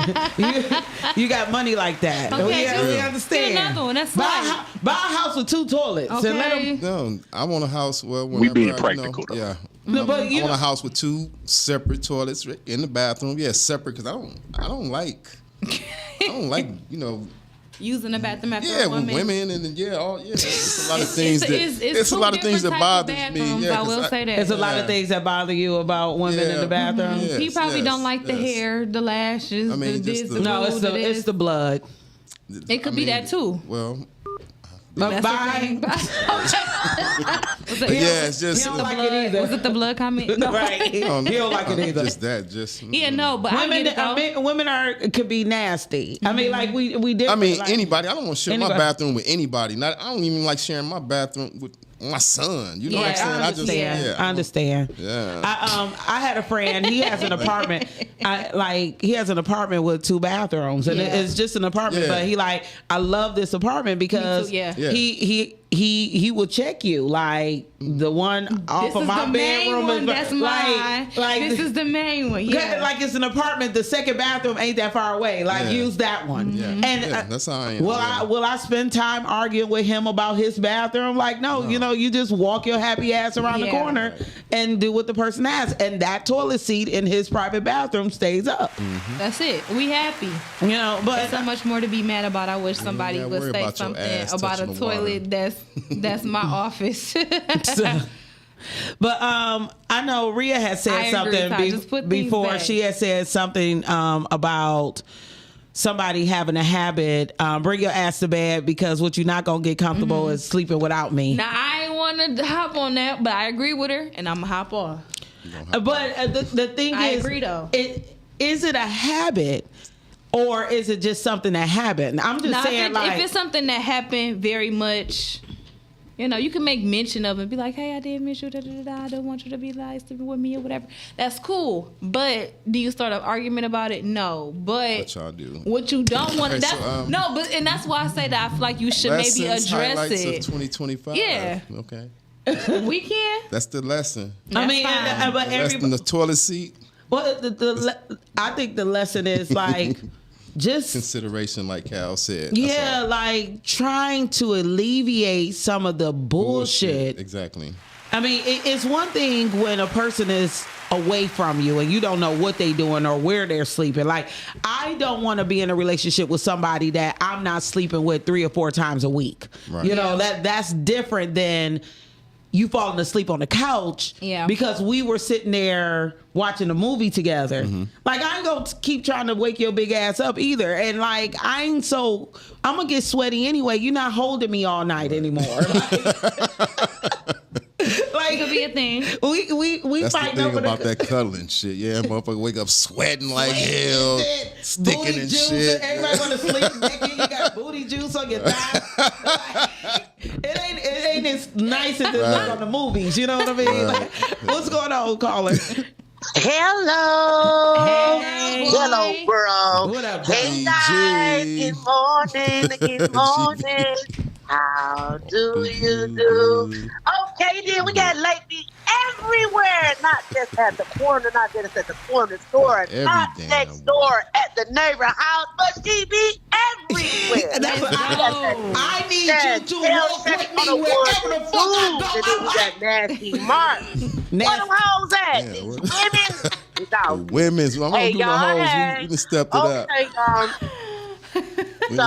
you got money like that.
Okay,
we understand.
Get another one. That's
buy a house with 2 toilets.
Okay.
And let them,
No, I want a house. Well,
we being practical.
Yeah.
No, but
I want a house with 2 separate toilets in the bathroom. Yeah, separate, because I don't like you know,
using the bathroom after
with women and it's a lot of things it's a lot of things that bothers me.
I will say that
there's a lot of things that bother you about women in the bathroom.
Yes,
he probably don't like the hair, the lashes.
I mean,
it's the blood.
It could be that too.
Well,
bye.
It's just
he don't like it either.
Was it the blood comment?
No. Right. He don't like it either.
Just that.
But women could be nasty. I mean, like we different.
I mean, anybody. I don't want to share my bathroom with anybody. I don't even like sharing my bathroom with my son. You know what I'm saying?
I understand.
Yeah.
I had a friend. He has an apartment. He has an apartment with 2 bathrooms, and it's just an apartment. But I love this apartment because he he will check you like the one off of my bedroom is
that's mine.
Like
this is the main one. Yeah,
like it's an apartment. The second bathroom ain't that far away. Like use that one.
Yeah.
And
that's how I am.
Will I spend time arguing with him about his bathroom? Like no. You know, you just walk your happy ass around the corner and do what the person asks, and that toilet seat in his private bathroom stays up.
That's it. We happy.
You know, but
there's so much more to be mad about. I wish somebody would say something about a toilet that's my office.
But I know Rhea had said something before. She had said something about somebody having a habit. Bring your ass to bed because what you're not gonna get comfortable is sleeping without me.
Now I ain't want to hop on that, but I agree with her, and I'm gonna hop on.
But the thing is,
I agree though.
Is it a habit? Or is it just something that happened? I'm just saying,
if it's something that happened very much, you know, you can make mention of it and be like, hey, I did miss you, I don't want you to be like sleeping with me or whatever. That's cool. But do you start an argument about it? No. But
what y'all do?
What you don't want to, and that's why I say that I feel like you should maybe address it.
Of 2025.
Yeah.
Okay.
Weekend?
That's the lesson.
I mean, but
everybody, the toilet seat.
Well, I think the lesson is like just
consideration, like Cal said.
Yeah, like trying to alleviate some of the bullshit.
Exactly.
I mean, it's one thing when a person is away from you and you don't know what they're doing or where they're sleeping. Like, I don't want to be in a relationship with somebody that I'm not sleeping with 3 or 4 times a week. Right. You know, that's different than you falling asleep on the couch because we were sitting there watching a movie together. Like, I ain't gonna keep trying to wake your big ass up either. And like, I'm gonna get sweaty anyway. You're not holding me all night anymore. Like,
it could be a thing.
We
That's
fighting
the thing
over
about that cuddling shit. Yeah, motherfucker wake up sweating like hell, sticking
booty
and
juice,
shit.
Everybody want to sleep naked. You got booty juice on your thigh. It ain't as nice as it look on the movies. You know what I mean? Like, what's going on, caller?
Hello.
Hey.
Hello, bro.
What up,
hey, guys. Good morning. How do you do? Okay, then we got ladies everywhere. Not just at the corner, not just at the corner store, not next door at the neighbor house, but she be everywhere.
I need you to walk with me wherever the fuck I go.
That nasty mark. Where them hoes at? These women?
Women's. I'm gonna do my hoes. We can step it up.
So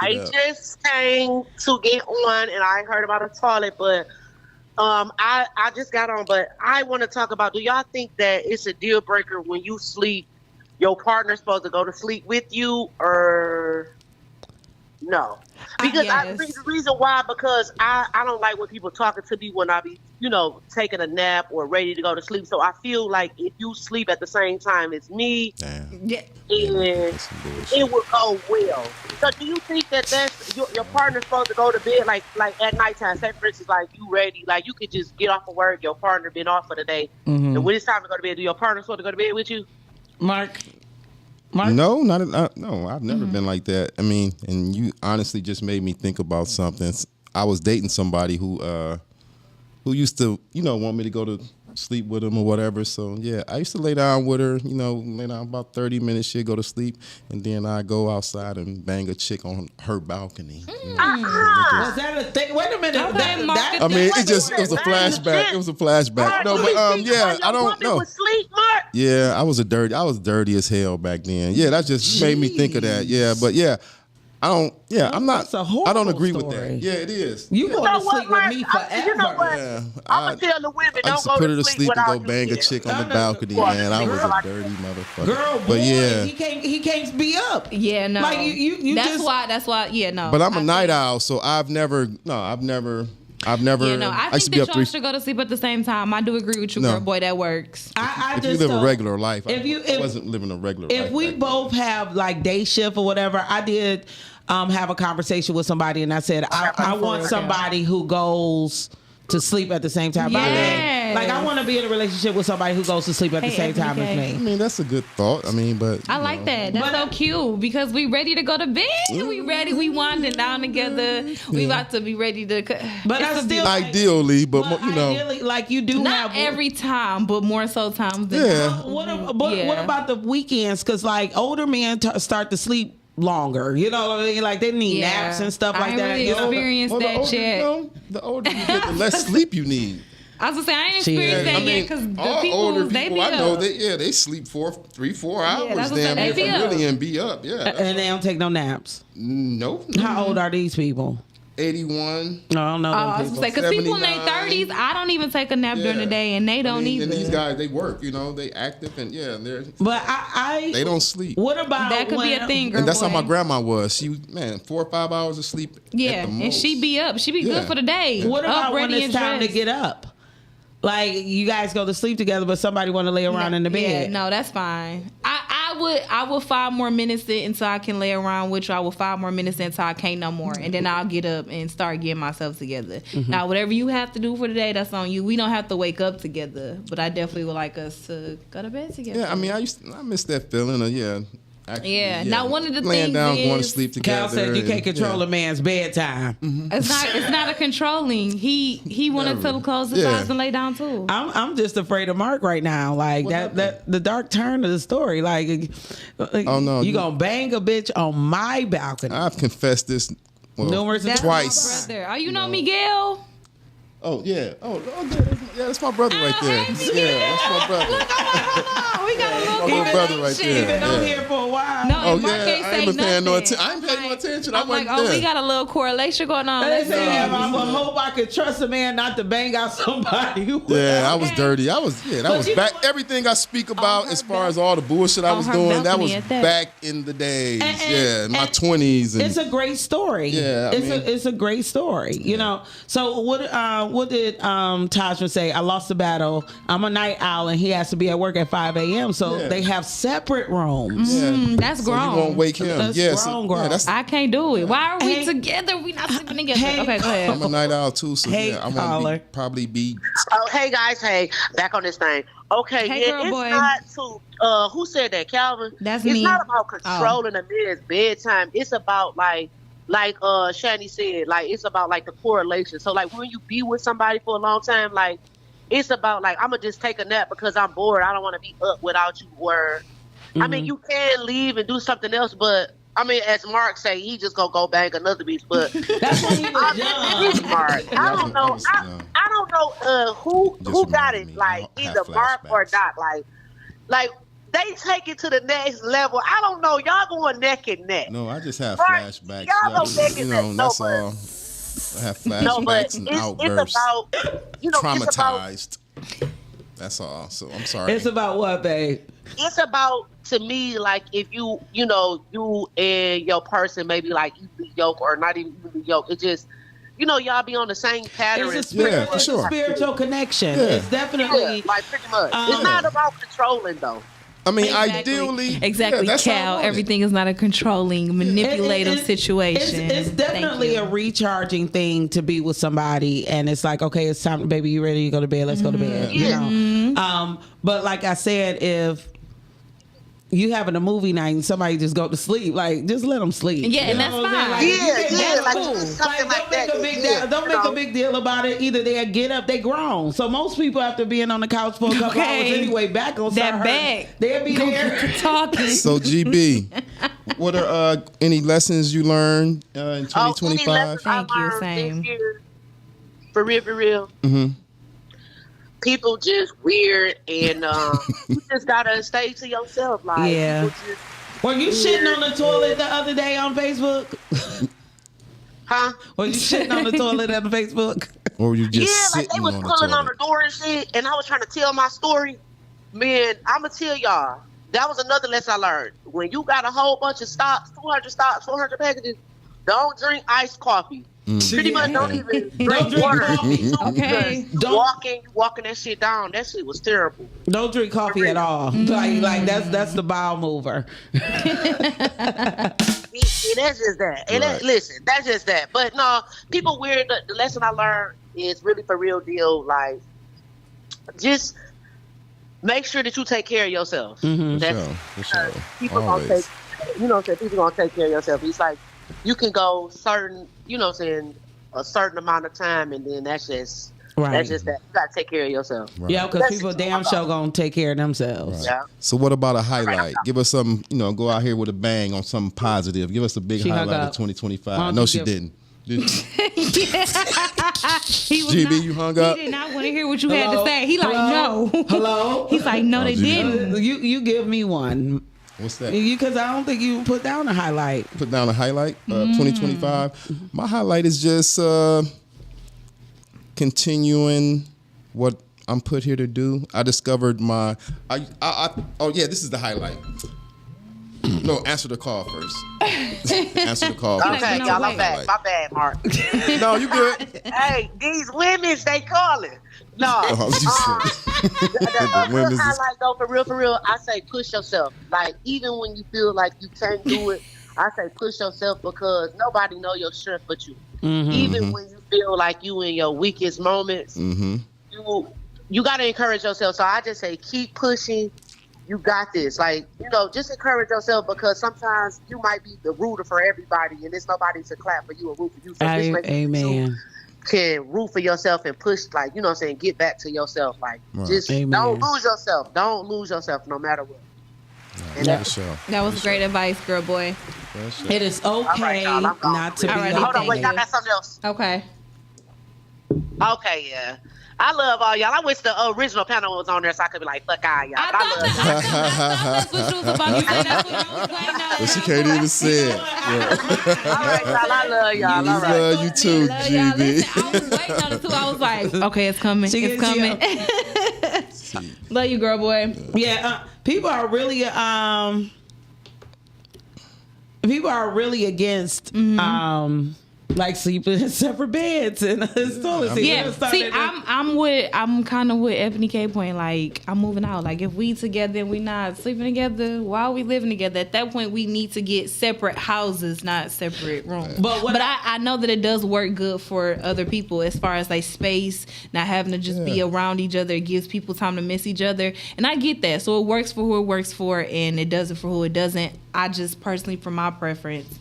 I just came to get on, and I heard about a toilet, but I just got on. But I want to talk about: do y'all think that it's a deal breaker when you sleep? Your partner's supposed to go to sleep with you, or no? Because the reason why, because I don't like when people talking to me when I be, taking a nap or ready to go to sleep. So I feel like if you sleep at the same time as me, it will go well. So do you think that that's your partner's supposed to go to bed like at nighttime? Say for instance, like you ready, like you could just get off of work, your partner been off for the day, and when it's time to go to bed, do your partner supposed to go to bed with you?
Mark?
No, no. I've never been like that. I mean, and you honestly just made me think about something. I was dating somebody who used to, want me to go to sleep with him or whatever. So yeah, I used to lay down with her. Lay down about 30 minutes. She'd go to sleep, and then I go outside and bang a chick on her balcony.
Was that a thing? Wait a minute.
It was a flashback. It was a flashback. No, but I don't know. Yeah, I was dirty as hell back then. Yeah, that just made me think of that. Yeah, but yeah. I'm not. I don't agree with that. Yeah, it is.
You going to sleep with me forever?
You know what?
Yeah,
I'm gonna tell the women
I
don't
used to
go
put her
to
sleep and go bang a chick on the balcony, man. I was a dirty motherfucker.
Girl,
but yeah,
he can't be up.
Yeah, no.
Like you
That's why. Yeah, no.
But I'm a night owl, so I've never.
I
I
think that y'all should go to sleep at the same time. I do agree with you, girl, boy. That works.
If you live a regular life, I wasn't living a regular life.
If we both have like day shift or whatever, I did have a conversation with somebody, and I said I want somebody who goes to sleep at the same time.
Yes. Yes.
Like I want to be in a relationship with somebody who goes to sleep at the same time as
I
me.
mean, that's a good thought. I mean, but
I like that. That's so cute because we ready to go to bed. We ready. We winding down together. We about to be ready to.
But I still
ideally, but you know,
ideally, like you do
not
have
every time, but more so times than
Yeah.
What about the weekends? Because like older men start to sleep longer. You know what I mean? Like they need naps and stuff like that.
Really experienced that yet.
The older you get, the less sleep you need.
I was gonna say I ain't experienced that yet because the people
older
they
people
be
I know
up.
they sleep 4 hours
that's what
damn
they
near
be up.
really and be up. Yeah,
and they don't take no naps.
No.
How old are these people?
81.
No, I don't know.
I was gonna say because people in their 30s, I don't even take a nap during the day, and they don't either.
And these guys, they work. You know, they active and they're.
But I
they don't sleep.
What about
that could be a thing, girl?
And that's
boy.
how my grandma was. She 4 or 5 hours of sleep.
Yeah,
at the
and
most.
she be up. She be good for the day.
What
Up,
about when
ready,
it's
and
time to
dressed.
get up? Like you guys go to sleep together, but somebody want to lay around in the bed.
Yeah, no, that's fine. I would 5 more minutes in until I can lay around with you. I will 5 more minutes in until I can't no more, and then I'll get up and start getting myself together.
Mm-hmm.
Now, whatever you have to do for the day, that's on you. We don't have to wake up together, but I definitely would like us to go to bed together.
Yeah, I mean, I miss that feeling of Actually,
Yeah. Now, one of the
laying
things
down,
is,
going to sleep together.
Cal said you can't control a man's bedtime.
It's not a controlling. He wanted to close his eyes and lay down too.
I'm just afraid of Mark right now. Like that the dark turn of the story. Like,
Oh no,
you gonna bang a bitch on my balcony?
I've confessed this
numerous
That's
twice.
my brother. Oh, you know Miguel?
Oh yeah. That's my brother right there. Yeah, that's my brother.
We got a little
My little brother right there.
Been on
Yeah.
here for a while.
No,
Oh
and Mark
yeah,
ain't
I
say
ain't been paying no
nothing.
attention. I ain't paying no attention. I
I'm like,
wasn't
oh,
there.
we got a little correlation going on.
They
Let's
say,
see.
I would hope I could trust a man not to bang out somebody.
Yeah, I was dirty. That was back. Everything I speak about as far as all the bullshit I was
her
doing, that was
balcony at that.
back in the days. In my 20s. And
It's a great story.
Yeah,
it's a great story. You know. So what did Tajman say? I lost the battle. I'm a night owl, and he has to be at work at 5 a.m. So they have separate rooms.
That's
So you
grown.
won't wake him.
That's
Yeah,
grown.
I can't do it. Why are we together? We not sleeping together. Okay, go ahead.
I'm a night owl too, so
Hey,
yeah, I
caller.
want to probably be.
Oh, hey guys, hey, back on this thing. Okay,
Hey,
yeah,
girl,
it's
boy.
not to who said that, Calvin?
That's
it's
me.
not about controlling a man's bedtime. It's about like Shani said, like it's about like the correlation. So like when you be with somebody for a long time, like it's about like I'm gonna just take a nap because I'm bored. I don't want to be up without you. Or I mean, you can leave and do something else, but I mean, as Mark say, he just gonna go bang another bitch. But
that's when he was young.
Mark. I don't know. I don't know who got it. Like either Mark or Doc. Like they take it to the next level. I don't know. Y'all going neck and neck.
No, I just have
Right.
flashbacks.
Y'all go neck and neck.
That's
No,
all. I have flashbacks
No, but
and
it's
outbursts.
about it's about
Traumatized. That's all. So I'm sorry.
It's about what, babe?
it's about to me like if you and your person maybe like evenly yoke or not even evenly yoke. It just y'all be on the same pattern.
It's a spiritual connection.
Yeah.
It's definitely
like pretty much. It's not about controlling though.
I mean,
Exactly.
ideally,
Exactly,
yeah, that's how I
Cal.
want it.
Everything is not a controlling, manipulative situation.
It's definitely a recharging thing to be with somebody, and it's like, okay, it's time, baby. You ready to go to bed? Let's go to bed. You know. But like I said, if you having a movie night and somebody just go to sleep, like just let them sleep.
Yeah, and that's fine.
Yeah,
that's
like
cool.
something like that.
Don't make a big deal about it. Either they get up, they grown. So most people after being on the couch for a couple hours anyway, back on
that back,
they'll be there
talking.
So GB, what are any lessons you learned in 2025?
Thank you. Same.
For real.
Mm-hmm.
People just weird, and you just gotta stay to yourself. Like,
Yeah.
people just
Were you shitting on the toilet the other day on Facebook?
Huh?
Were you shitting on the toilet on Facebook?
Or were you just
yeah, like they
sitting
was
on the
pulling
toilet?
on the door and shit, and I was trying to tell my story. Man, I'ma tell y'all, that was another lesson I learned. When you got a whole bunch of stops, 400 packages, don't drink iced coffee. Pretty much don't even drink water.
coffee. Okay.
Walking that shit down. That shit was terrible.
Don't drink coffee at all. Like that's the bowel mover.
That's just that. And listen, that's just that. But no, people weird. The lesson I learned is really for real deal. Like, just make sure that you take care of yourself.
For sure.
People gonna take, people gonna take care of yourself. It's like you can go certain, a certain amount of time, and then that's just that. You gotta take care of yourself.
Right. Yeah, because people damn sure gonna take care of themselves.
Right. Yeah. So what about a highlight? Give us some, go out here with a bang on something positive. Give us a big highlight of 2025. No, she didn't. GB, you hung up?
He did not want to hear what you had to say. He like, no.
Hello?
He's like, no, they didn't.
You give me one.
What's that?
Because I don't think you put down a highlight.
Put down a highlight? 2025? My highlight is just continuing what I'm put here to do. I discovered this is the highlight. No, answer the call first. Answer the call first.
Okay, y'all, my bad, Mark.
No, you good.
Hey, these women, they calling. No. The
women's
highlight though, for real, I say push yourself. Like, even when you feel like you can't do it, I say push yourself, because nobody know your strength but you. Even when you feel like you in your weakest moments, you got to encourage yourself. So I just say keep pushing. You got this. Like, just encourage yourself, because sometimes you might be the rooter for everybody, and there's nobody to clap for you or root for you. So just make sure you can root for yourself and push, like, get back to yourself. Like, just don't lose yourself. Don't lose yourself no matter what.
That was great advice, girl boy.
It is okay not to be
hold on, wait, y'all got something else?
Okay,
yeah. I love all y'all. I wish the original panel was on there so I could be like, fuck all y'all.
That's what you was about to say. That's what I was waiting on.
But she can't even say it.
All right, y'all. I love y'all.
We love you too, GB.
Listen, I was waiting on it too. I was like, okay, it's coming. It's coming. Love you, girl boy.
Yeah, people are really against like sleeping in separate beds and toilet seats.
Yeah, see, I'm kind of with Ebony K point. Like, I'm moving out. Like, if we together and we not sleeping together, why are we living together? At that point, we need to get separate houses, not separate rooms. But I know that it does work good for other people as far as like space, not having to just be around each other. It gives people time to miss each other, and I get that. So it works for who it works for, and it doesn't for who it doesn't. I just personally, for my preference,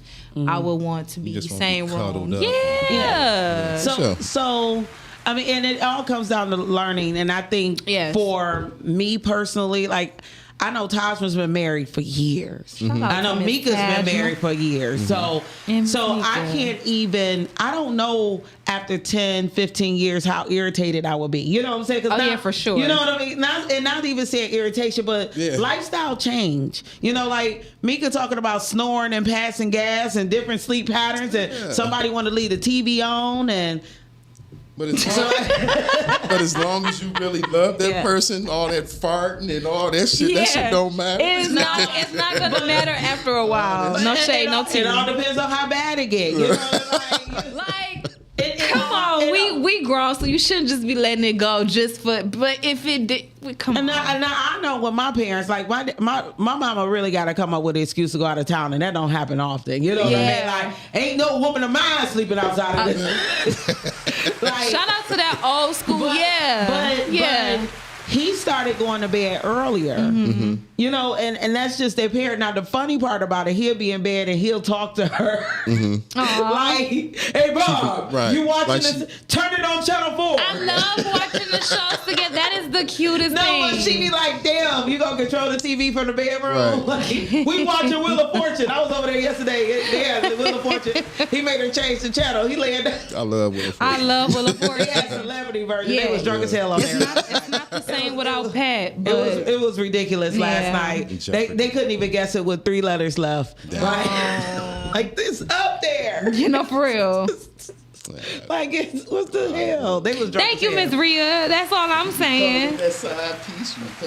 I would want to be the same room. Yeah.
So I mean, and it all comes down to learning. And I think for me personally, like, I know Tajma's been married for years. I know Mika's been married for years. So I can't even, I don't know after 10, 15 years how irritated I would be. You know what I'm saying?
For sure.
You know what I mean? Not even saying irritation, but lifestyle change. Like Mika talking about snoring and passing gas and different sleep patterns, and somebody want to leave the TV on and...
But as long as you really love that person, all that farting and all that shit, that shit don't matter.
It's not gonna matter after a while. No shade, no tea.
It all depends on how bad it gets. You know,
come on, we grown, so you shouldn't just be letting it go just for. But if it did, come on.
And I know with my parents, like my mama really got to come up with an excuse to go out of town, and that don't happen often. You know what I mean? Like, ain't no woman of mine sleeping outside of this.
Like, shout out to that old school,
but he started going to bed earlier, you know, and that's just their parent. Now, the funny part about it, he'll be in bed and he'll talk to her. Like, hey, Bob, you watching this? Turn it on Channel 4.
I love watching the shows together. That is the cutest thing.
No, but she be like, damn, you gonna control the TV from the bedroom? Like, we watching Wheel of Fortune. I was over there yesterday. Yeah, Wheel of Fortune. He made her change the channel. He laying down.
I love Wheel of Fortune.
I love Wheel of Fortune.
He had a celebrity version. They was drunk as hell on there.
It's not the same without Pat, but
it was ridiculous last night. They couldn't even guess it with 3 letters left. Like this up there.
You know, for real.
Like, what the hell? They was drunk.
Thank you, Miss Rhea. That's all I'm saying.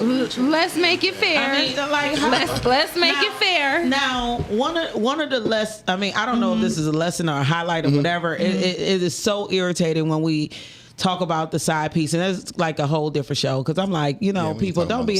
Let's make it fair.
I mean, like,
let's make it fair.
Now, one of the less. I mean, I don't know if this is a lesson or a highlight or whatever. It is so irritating when we talk about the side piece, and it's like a whole different show. Because I'm like, people don't be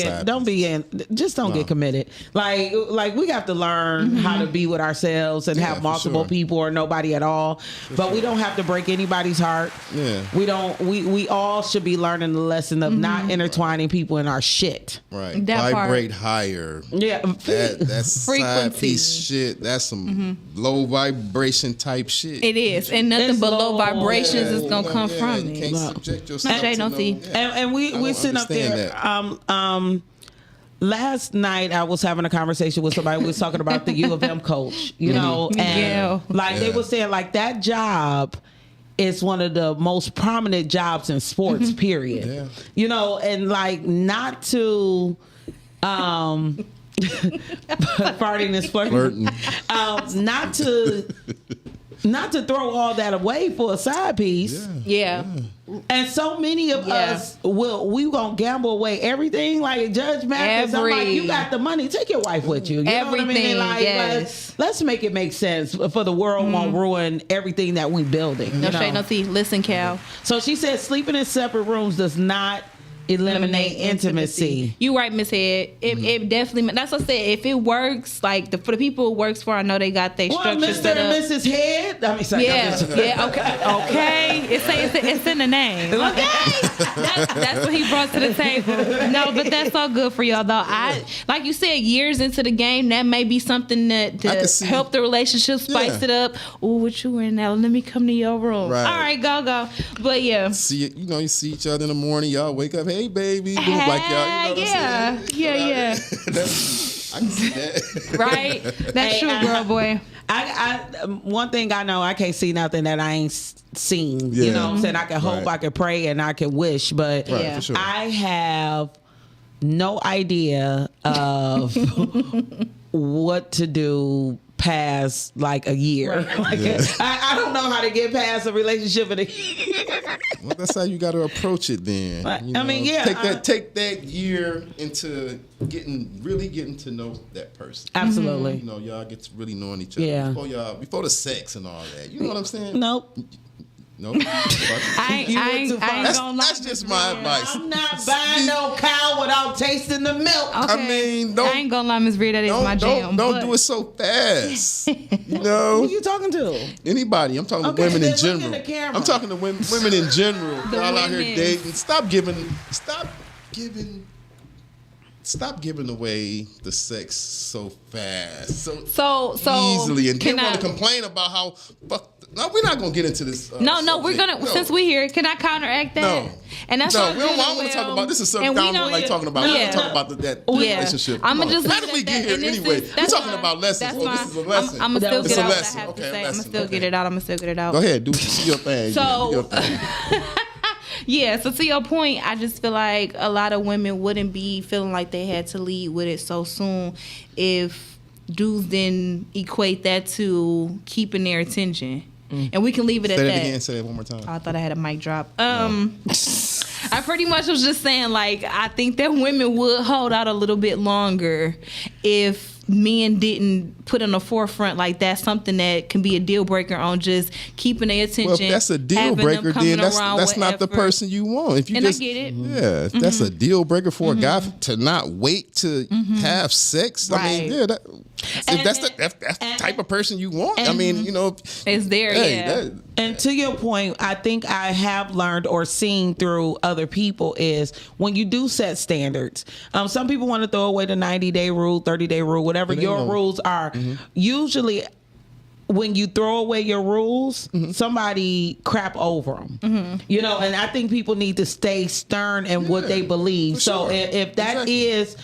just don't get committed. Like we have to learn how to be with ourselves and have multiple people or nobody at all. But we don't have to break anybody's heart. Yeah, we don't. We all should be learning the lesson of not intertwining people in our shit.
Right, vibrate higher.
Yeah,
that's side piece shit. That's some low vibration type shit.
It is, and nothing but low vibrations is gonna come from it.
You can't subject yourself
and we sitting up there. Last night I was having a conversation with somebody who was talking about the U of M coach, and they were saying like that job is one of the most prominent jobs in sports, period. Yeah. And like not to farting is flirting. Not to throw all that away for a side piece.
Yeah.
And so many of us we gonna gamble away everything. Like Judge Mathis, I'm like, you got the money, take your wife with you. You
everything.
Know what I mean? Like,
yes.
Let's make it make sense for the world won't ruin everything that we building.
No shade, no tea. Listen, Cal.
So she said sleeping in separate rooms does not eliminate intimacy.
You right, Miss Head. It definitely. That's what I said. If it works, like for the people it works for, I know they got their structure
Mr.
set up.
and Mrs. Head. I mean, sorry,
okay. It's in the name. Okay, that's what he brought to the table. No, but that's all good for y'all though. Like you said, years into the game, that may be something that to help the relationship spice it up. Oh, what you in now? Let me come to your room. Right. All right, go. But yeah,
you see each other in the morning. Y'all wake up. Hey, baby. Like y'all,
yeah.
I can see that.
Right? That's true, girl, boy.
I one thing I know, I can't see nothing that I ain't seen. You know what I'm saying? I can hope, I can pray, and I can wish, but
for sure. I
have no idea of what to do past like a year. I don't know how to get past a relationship in a year.
Well, that's how you got to approach it then. Take that year into really getting to know that person.
Absolutely.
Y'all get to really knowing each other before the sex and all that. You know what I'm saying?
Nope.
Nope.
I ain't gonna lie.
That's just my advice.
I'm not buying no cow without tasting the milk.
Okay.
I mean,
I ain't gonna lie, Miss Brie, that is my jam.
Don't do it so fast.
Who are you talking to?
Anybody. I'm talking to women in general. I'm talking to women in general. Y'all out here dating. Stop giving away the sex so fast, so easily, and then want to complain about how No, we're not gonna get into this.
No, we're gonna. Since we're here, can I counteract that?
No,
and that's
no. We don't want to talk about this. Is something I don't like talking about. We want to talk about that relationship.
I'm gonna just.
How did we get here anyway? We're talking about lessons. Well, this is a lesson.
I'm gonna still get out what I have to say. I'm gonna still get it out. I'm gonna still get it out.
Go ahead, do your thing.
So. Yeah, so to your point, I just feel like a lot of women wouldn't be feeling like they had to lead with it so soon if dudes didn't equate that to keeping their attention. And we can leave it at that.
Say that again. Say it one more time.
Oh, I thought I had a mic drop. I pretty much was just saying, like, I think that women would hold out a little bit longer if men didn't put on the forefront like that's something that can be a deal breaker on just keeping their attention.
Well, if that's a deal breaker, then that's not the person you want. If you
I get it.
Yeah, if that's a deal breaker for a guy to not wait to have sex, I mean, yeah, if that's the type of person you want, I mean, you know,
it's there.
And to your point, I think I have learned or seen through other people is when you do set standards. Some people want to throw away the 90-day rule, 30-day rule, whatever your rules are. Usually, when you throw away your rules, somebody crap over them. You know, and I think people need to stay stern in what they believe. So if that is.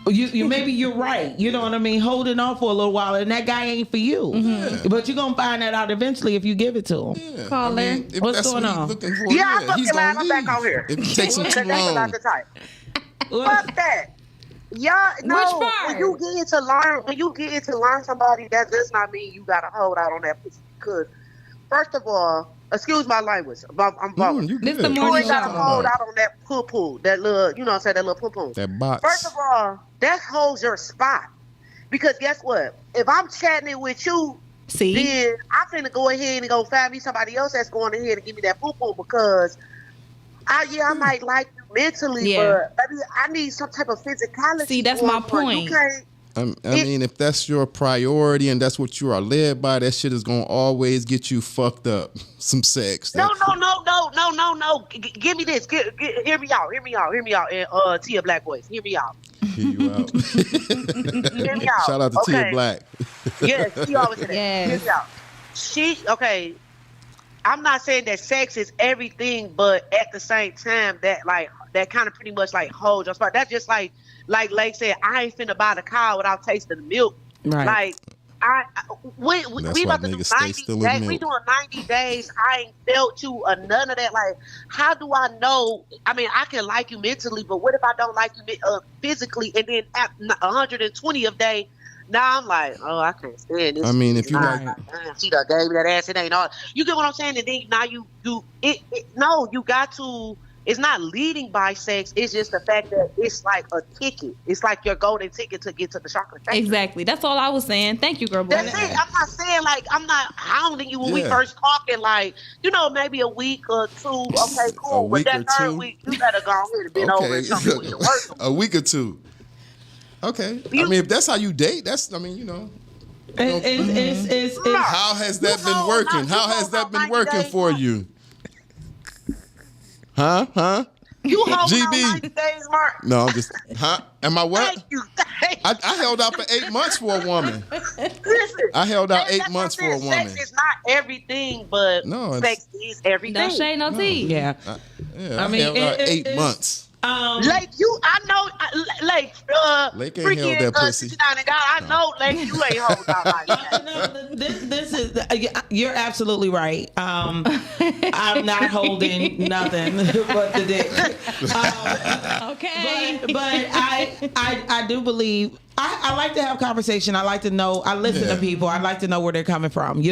You maybe you're right. You know what I mean? Holding on for a little while, and that guy ain't for you. But you're gonna find that out eventually if you give it to him.
Yeah. Call in.
What's going on?
I'm fucking lying. I'm back on here.
If it takes him too long.
That's not the type. Fuck that. Y'all no.
Which part?
When you get into learn somebody, that does not mean you gotta hold out on that pussy. Because first of all, excuse my language. I'm voting. You ain't gotta hold out on that poo-poo, that little, you know what I'm saying, that little poo-poo.
That box.
First of all, that holds your spot. Because guess what? If I'm chatting it with you,
See?
then I'm finna go ahead and go find me somebody else that's going ahead and give me that poo-poo because I might like you mentally, but maybe I need some type of physicality.
See, that's my point.
You can't,
I mean, if that's your priority and that's what you are led by, that shit is gonna always get you fucked up. Some sex.
No. Give me this. Hear me out. And Tia Black voice. Hear me out.
Hear you out.
Hear me out.
Shout out to Tia Black.
Yes, she always said that. Hear me out. I'm not saying that sex is everything, but at the same time, that kind of pretty much like holds your spot. That's just like Lake said, I ain't finna buy the cow without tasting the milk.
Right.
Like we about to do 90 days. We doing 90 days. I ain't felt you or none of that. Like, how do I know? I mean, I can like you mentally, but what if I don't like you physically? And then at 120 of day, now I'm like, oh, I can't stand this.
I mean, if you like,
she done gave me that ass. It ain't all. You get what I'm saying? And then now you got to. It's not leading by sex. It's just the fact that it's like a ticket. It's like your golden ticket to get to the chocolate factory.
Exactly. That's all I was saying. Thank you, girl.
That's it. I'm not saying like I'm not hounding you when we first talking. Like maybe a week or two. Okay, cool. But that third week, you better go ahead and bend over and show me what you're working.
A week or two. Okay. I mean, if that's how you date, that's. I mean, how has that been working? How has that been working for you? Huh?
You hold
GB.
90 days, Mark.
No, I'm just. Am I what?
Thank you.
I held out for 8 months for a woman.
Listen,
I held out 8 months for a woman.
Sex is not everything, but sex is everything.
No shade, no tea.
Yeah.
I mean, held out 8 months.
Lake, I know, Lake
ain't held that pussy.
I know, Lake, you ain't hold out like that.
No, this is you're absolutely right. I'm not holding nothing but the dick.
Okay,
but I do believe. I like to have conversation. I like to know. I listen to people. I like to know where they're coming from.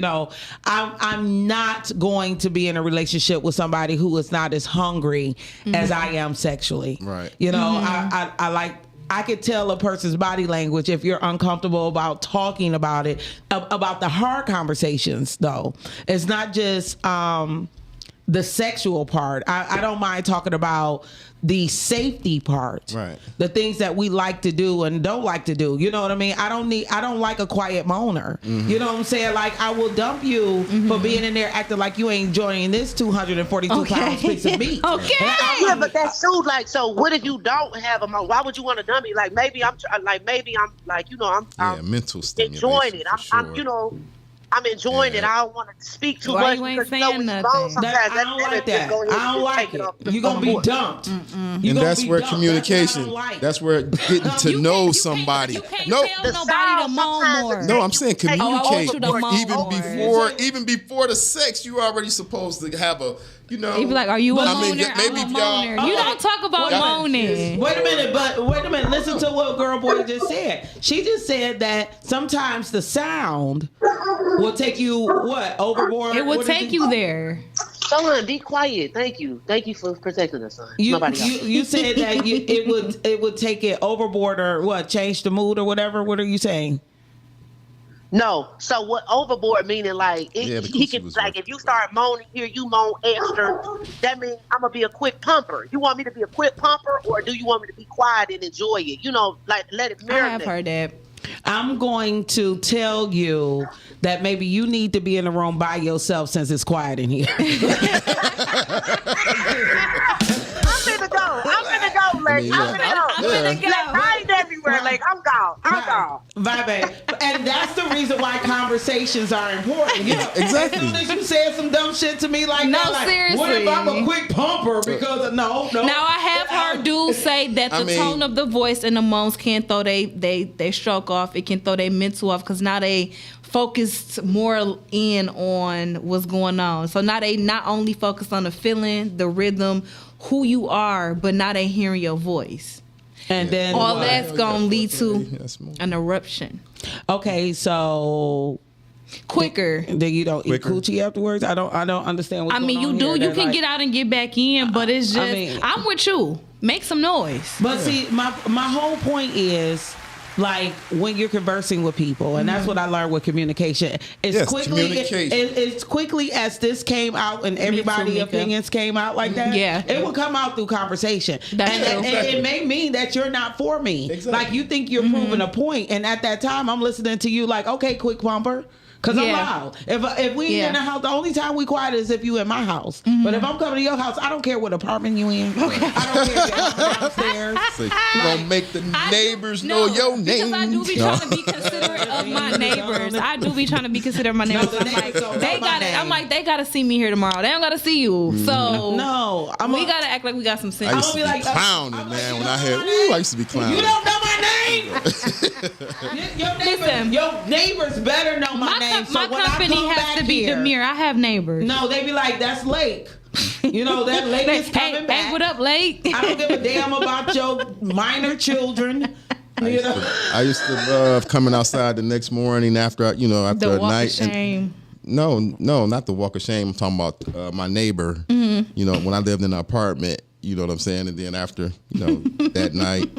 I'm not going to be in a relationship with somebody who is not as hungry as I am sexually.
Right.
I could tell a person's body language if you're uncomfortable about talking about it. About the hard conversations, though, it's not just the sexual part. I don't mind talking about the safety part,
right?
The things that we like to do and don't like to do. You know what I mean? I don't like a quiet moaner. You know what I'm saying? Like, I will dump you for being in there acting like you ain't enjoying this 242 pound piece of meat.
Yeah, but that's true. Like, so what if you don't have a moan? Why would you want to dump me? Like, maybe I'm
mental
enjoying it. I'm enjoying it. I don't want to speak too much.
You ain't
because,
saying nothing.
I don't like that. I don't like it. You're going to be dumped.
And that's where communication, that's where getting to know somebody.
You can't tell nobody to moan more.
No, I'm saying communicate.
More.
Even before the sex, you already supposed to have a,
He'd be like, are you a moaner?
Maybe
I'm a moaner. You don't talk about moaning.
Wait a minute. Listen to what Girl Boy just said. She just said that sometimes the sound will take you overboard.
It will take you there.
Son, be quiet. Thank you for protecting us, son.
You said that it would take it overboard or change the mood or whatever. What are you saying?
No. So what overboard meaning like he can like if you start moaning here, you moan extra. That means I'm gonna be a quick pumper. You want me to be a quick pumper, or do you want me to be quiet and enjoy it? Like let it marinate.
I have heard that.
I'm going to tell you that maybe you need to be in the room by yourself since it's quiet in here.
I'm finna go, Lake. I'm finna go. I ain't everywhere, Lake. I'm gone.
Bye. And that's the reason why conversations are important.
Exactly.
As soon as you said some dumb shit to me like that, like,
seriously.
what if I'm a quick pumper? Because no.
Now I have heard dudes say that the tone of the voice and the moans can throw they stroke off. It can throw their mental off because now they focused more in on what's going on. So now they not only focus on the feeling, the rhythm, who you are, but now they hearing your voice.
And then
all that's gonna lead to an eruption.
Okay, so
quicker.
Then you don't eat coochie afterwards. I don't understand what's going on.
You do.
Here.
You can get out and get back in, but it's just I'm with you. Make some noise.
But see, my whole point is like when you're conversing with people, and that's what I learned with communication. As quickly as this came out and everybody's opinions came out like that, it will come out through conversation. And it may mean that you're not for me. Exactly. Like you think you're proving a point, and at that time I'm listening to you like, okay, quick bumper. Cause I'm loud. If we ain't in the house, the only time we quiet is if you in my house. But if I'm coming to your house, I don't care what apartment you in. Okay. I don't care if you're downstairs.
You gonna make the neighbors know your name.
Because I do be trying to be considerate of my neighbors. I do be trying to be considerate of my neighbors. I'm like, they gotta see me here tomorrow. They don't gotta see you. So we gotta act like we got some sense.
I used to be clowning, man. When I had, I used to be clowning.
You don't know my name. Your neighbors better know my name.
My company has to be Demir. I have neighbors.
No, they be like, that's Lake. You know, that Lake is coming back.
Hey, what up, Lake?
I don't give a damn about your minor children.
I used to love coming outside the next morning after a night.
Of shame.
No, not the walk of shame. I'm talking about my neighbor. Mm-hmm. You know, when I lived in an apartment. You know what I'm saying? And then after, that night,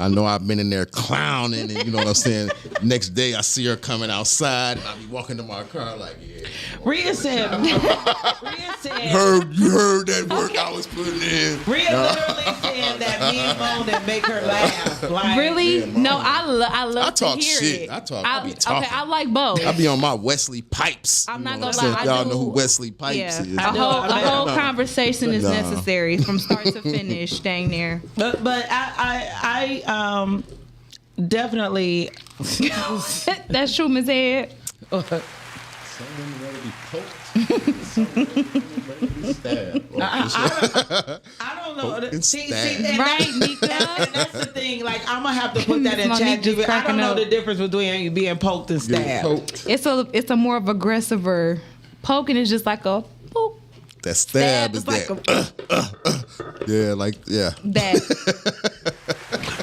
I know I've been in there clowning and you know what I'm saying? Next day I see her coming outside and I be walking to my car like,
Rhea said,
you heard that work I was putting in.
Rhea literally said that mean phone that make her laugh. Like,
really? No, I love to
talk
hear
shit.
it.
I be talking.
Okay, I like both.
I be on my Wesley Pipes.
I'm not gonna lie.
Y'all know who Wesley Pipes is.
A whole conversation is necessary from start to finish. Dang near.
But I definitely.
That's true, Ms. Ed.
Someone ready to be poked. Someone ready to be stabbed.
I don't know. See,
right, Nika.
And that's the thing. Like, I'm gonna have to put that in chat. I don't know the difference between you being poked and stabbed.
It's a more of aggressive. Poking is just like a poke.
That stab is like that.
That.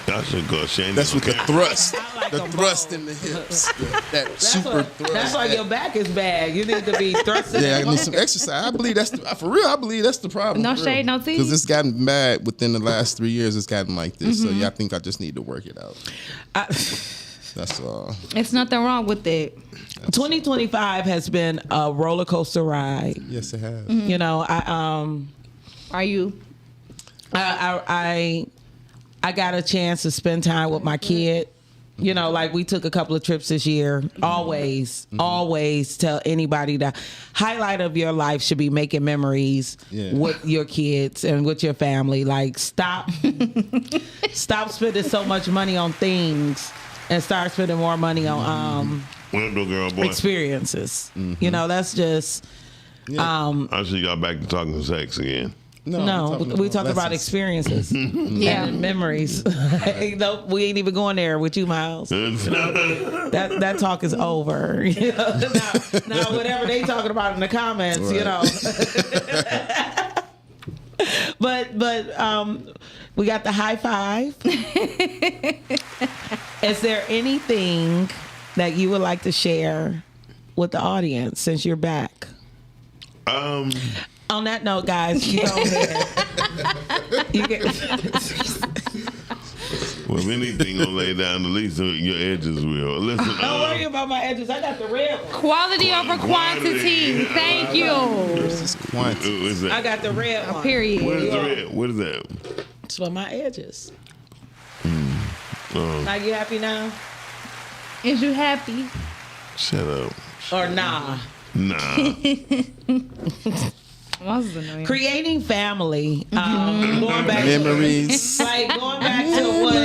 I should go shame.
That's with the thrust. The thrust in the hips. That super thrust.
That's why your back is bad. You need to be thrusting.
Yeah, I need some exercise. I believe for real. I believe that's the problem.
No shade, no tea.
Because it's gotten bad within the last 3 years. It's gotten like this. So I think I just need to work it out. That's all.
It's nothing wrong with it.
2025 has been a roller coaster ride.
Yes, it has.
You know,
Are you?
I got a chance to spend time with my kid. You know, like we took a couple of trips this year. Always tell anybody the highlight of your life should be making memories with your kids and with your family. Like stop spending so much money on things and start spending more money on experiences. Mm-hmm. You know, that's just
I see y'all back to talking sex again.
No, we talked about experiences and memories. No, we ain't even going there with you, Miles. That talk is over. You know? now, whatever they talking about in the comments, right. You know. But we got the high five. Is there anything that you would like to share with the audience since you're back? On that note, guys, you go ahead.
Well, if anything, gonna lay down the least of your edges will. Listen,
don't worry about my edges. I got the red one.
Quality over quantity. Thank you.
I got the red one.
Period.
What is the red? What is that?
It's for my edges. Are you happy now?
Is you happy?
Shut up.
Or nah?
Nah.
Creating family, going back
memories.
Going back to what?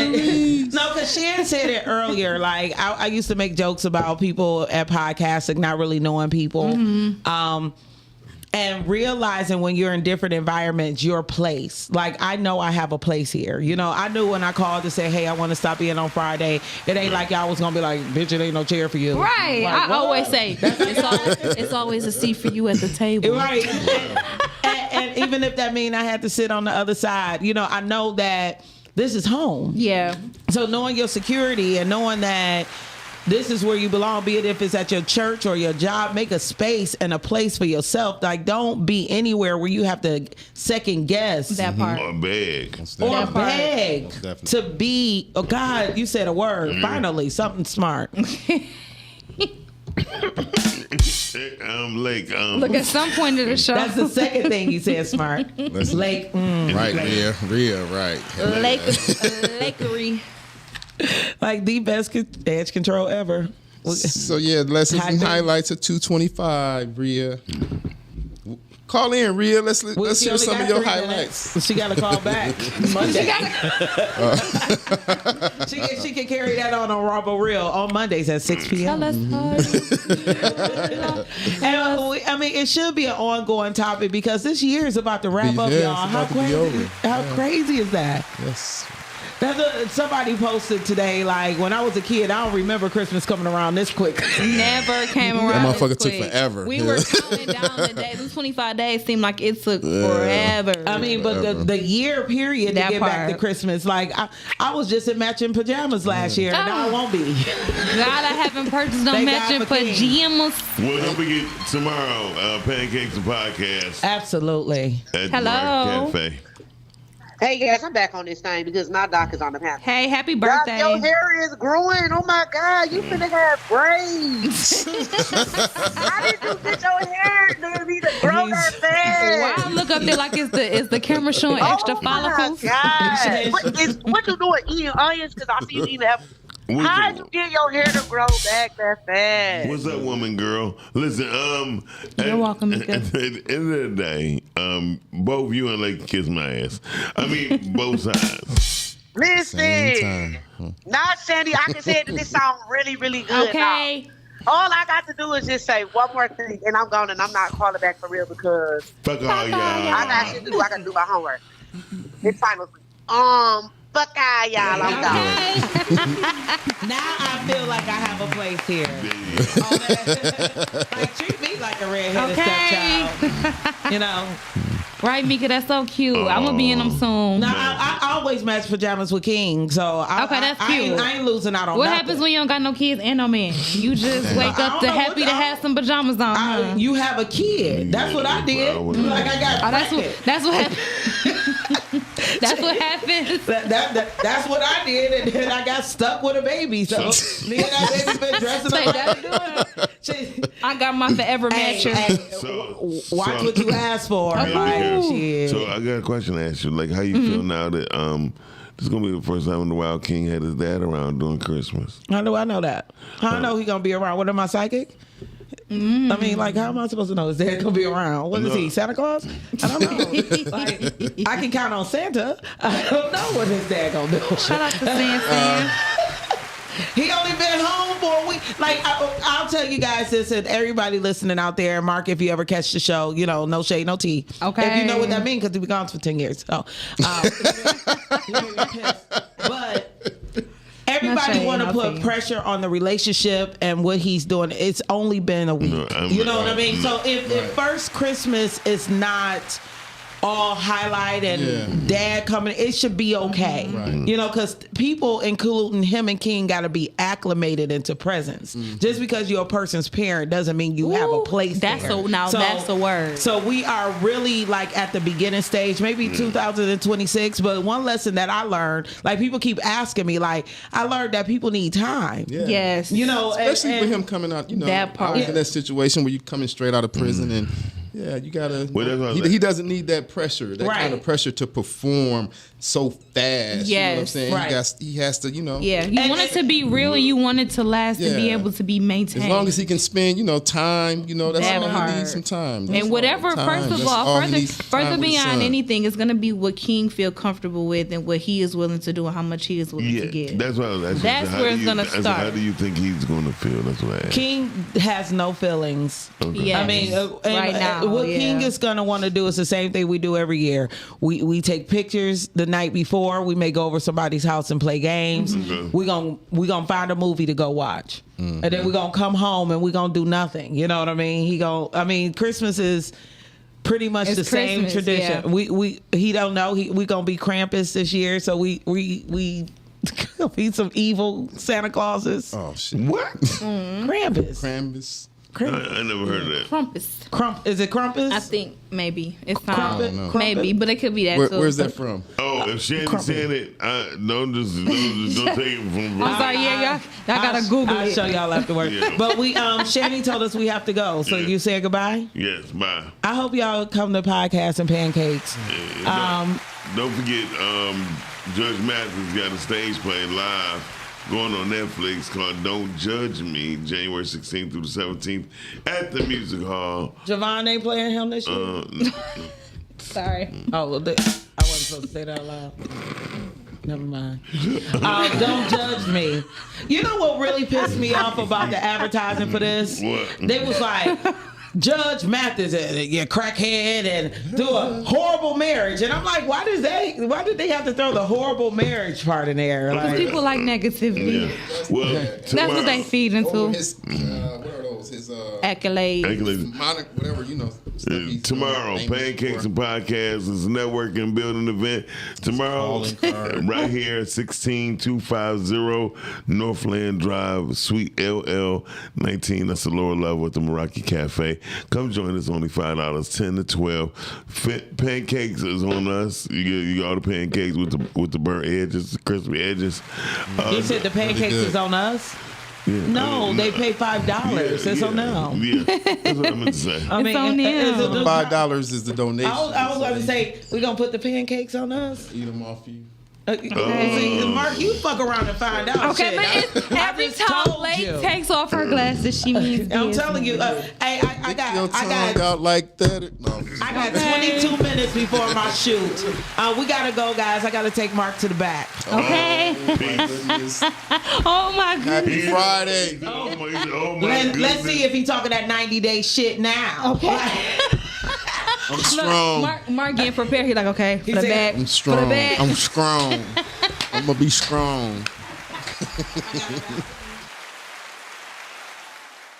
No, because Shan said it earlier. Like I used to make jokes about people at podcasting not really knowing people, and realizing when you're in different environments, your place. Like I know I have a place here. You know, I knew when I called to say, "Hey, I want to stop in on Friday." It ain't like y'all was gonna be like, "Bitch, it ain't no chair for you."
Right.
Like,
I always say it's always a seat for you at the table.
Right. And even if that mean I had to sit on the other side, you know, I know that this is home.
Yeah.
So knowing your security and knowing that this is where you belong, be it if it's at your church or your job. Make a space and a place for yourself. Like, don't be anywhere where you have to second guess.
That part.
Or beg.
Or beg to be, oh God, you said a word. Finally, something smart.
Lake.
Look, at some point of the show.
That's the second thing you said smart. Lake.
Right,
Lake.
Rhea, right.
Lakery.
Like the best edge control ever.
So yeah, lessons and highlights of 225, Rhea. Call in, Rhea. Let's hear some of your highlights.
She got to call back Monday. She can carry that on Rumble Real on Mondays at 6 p.m. And I mean, it should be an ongoing topic because this year is about to wrap up, y'all. How crazy is that?
Yes.
Somebody posted today, like, when I was a kid, I don't remember Christmas coming around this quick.
Never came around.
That motherfucker
this
took
quick.
forever.
We were counting down the days. Those 25 days seemed like it took forever.
I mean, but the year period to get back to Christmas, like, I was just in matching pajamas last year, and now I won't be.
God, I haven't purchased no matching pajamas.
Well, don't forget tomorrow, Pancakes and Podcast.
Absolutely.
At
Hello.
Cafe.
Hey guys, I'm back on this thing because my doc is on the panel.
Hey, happy birthday.
Your hair is growing. Oh my God, you finna have braids. How did you get your hair to be to grow that fast?
Why I look up there like it's the camera showing extra follicles?
Oh my God. What you doing, eating onions? Because I see you even have... How'd you get your hair to grow back that fast?
What's up, woman, girl? Listen,
you're welcome,
at the end of the day, both you and Lake kiss my ass. I mean, both sides.
Listen, not Sandy. I can say that this sounds really, really good.
Okay.
Now, all I got to do is just say one more thing, and I'm gone, and I'm not calling back for real because
fuck all y'all.
I got shit to do. I got to do my homework. It's final. Fuck y'all. I'm gone.
Now I feel like I have a place here. Like, treat me like a redheaded stepchild. You know.
Right, Mika, that's so cute. I'm gonna be in them soon.
No, I always match pajamas with King, so
that's cute.
I ain't losing out on
what
nothing.
happens when you don't got no kids and no man? You just wake up to happy to have some pajamas on. Huh?
You have a kid. That's what I did. Like I got
that's what happened. That's what happened.
That's what I did, and then I got stuck with a baby. So me and that baby been dressing up.
I got my forever mattress.
Watch what you ask for. Shit.
So I got a question to ask you. Like, how you feel now that this is gonna be the first time the Wild King had his dad around during Christmas?
How do I know that? How I know he gonna be around? What am I, psychic? I mean, like, how am I supposed to know his dad gonna be around? What is he, Santa Claus? I don't know. Like, I can count on Santa. I don't know what his dad gonna do.
Shout out to Santa.
He only been home for a week. Like, I'll tell you guys this, and everybody listening out there, Mark, if you ever catch the show, you know, no shade, no tea.
Okay.
If you know what that means, because we've been gone for 10 years. So, but everybody want to put pressure on the relationship and what he's doing. It's only been a week. You know what I mean? So if first Christmas is not all highlight and dad coming, it should be okay. You know, because people, including him and King, got to be acclimated into presence. Just because you're a person's parent doesn't mean you have a place there.
That's a word.
So we are really like at the beginning stage, maybe 2026. But one lesson that I learned, like people keep asking me, like I learned that people need time.
Yeah.
Yes.
You know,
especially with him coming out, you know,
that part.
in that situation where you coming straight out of prison and you gotta. He doesn't need that pressure, that kind of pressure to perform so fast.
Yes,
you know what I'm saying?
right.
He has to, you know.
Yeah, you want it to be real. You want it to last and be able to be maintained.
As long as he can spend, you know, time. You know, that's all he needs. Some time.
And whatever. First of all, further beyond anything, it's gonna be what King feel comfortable with and what he is willing to do and how much he is willing to give.
That's what I was asking.
That's where it's gonna start.
How do you think he's gonna feel? That's what I asked.
King has no feelings.
Okay.
Yes.
I mean,
right now,
what King is gonna want to do is the same thing we do every year. We take pictures the night before. We may go over somebody's house and play games. We gonna find a movie to go watch, and then we're gonna come home and we're gonna do nothing. You know what I mean? Christmas is pretty much the same tradition.
Yeah.
He don't know we gonna be Krampus this year, so we Could be some evil Santa Clauses.
Oh shit!
What?
Krampus.
Krampus.
I never heard of that.
Krampus.
Is it Krampus?
I think maybe it's
Krampus?
not.
I don't know.
Maybe, but it could be that too.
Where's that from?
Oh, if Shannon said it, don't take it from.
I'm sorry, y'all gotta Google
I'll
it.
show y'all afterwards.
Yeah.
But Shanny told us we have to go. So you say goodbye?
Yes, bye.
I hope y'all come to Podcast and Pancakes.
Don't forget, Judge Mathis got a stage play live going on Netflix called Don't Judge Me, January 16th through the 17th at the Music Hall.
Javon ain't playing him this year?
Sorry.
Oh, well, I wasn't supposed to say that out loud. Never mind. Don't judge me. You know what really pissed me off about the advertising for this?
What?
They was like, Judge Mathis, you crackhead, and do a horrible marriage. And I'm like, why did they have to throw the horrible marriage part in there?
Because
Like,
people like negativity.
Yeah. Well,
That's what they feed into.
His, what are those? His
accolades.
Whatever, you know.
Tomorrow, Pancakes and Podcasts is a networking building event. Tomorrow, right here at 16250 Northland Drive, Suite LL 19. That's the lower level at the Meraki Cafe. Come join us, only $5, 10 to 12. Pancakes is on us. You get all the pancakes with the burnt edges, the crispy edges.
you said the pancakes is on us?
Yeah.
No, they pay $5. It's on them.
Yeah, that's what I meant to say.
I mean,
It's on them.
$5 is the donation.
I was going to say, we're going to put the pancakes on us?
Eat them off you.
See, Mark, you fuck around and find out.
Okay,
shit.
but every time Lake takes off her glasses, she means
I'm
business.
telling you, hey, I got
out like that. No.
I got 22 minutes before my shoot. We gotta go, guys. I gotta take Mark to the back.
Okay. Oh my goodness.
Happy Friday.
Oh my
Let's see if he talking that 90-day shit now.
Okay.
I'm strong.
Mark getting prepared. He's like, okay, for the bag.
I'm strong.
For the bag.
I'm strong. I'm gonna be strong.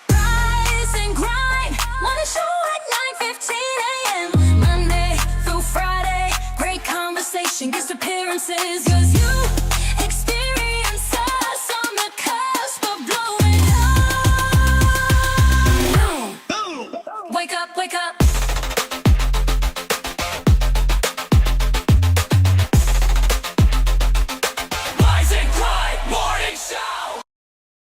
Rise and grind. Morning show at 9:15 a.m. Monday through Friday. Great conversation, guest appearances. 'Cause you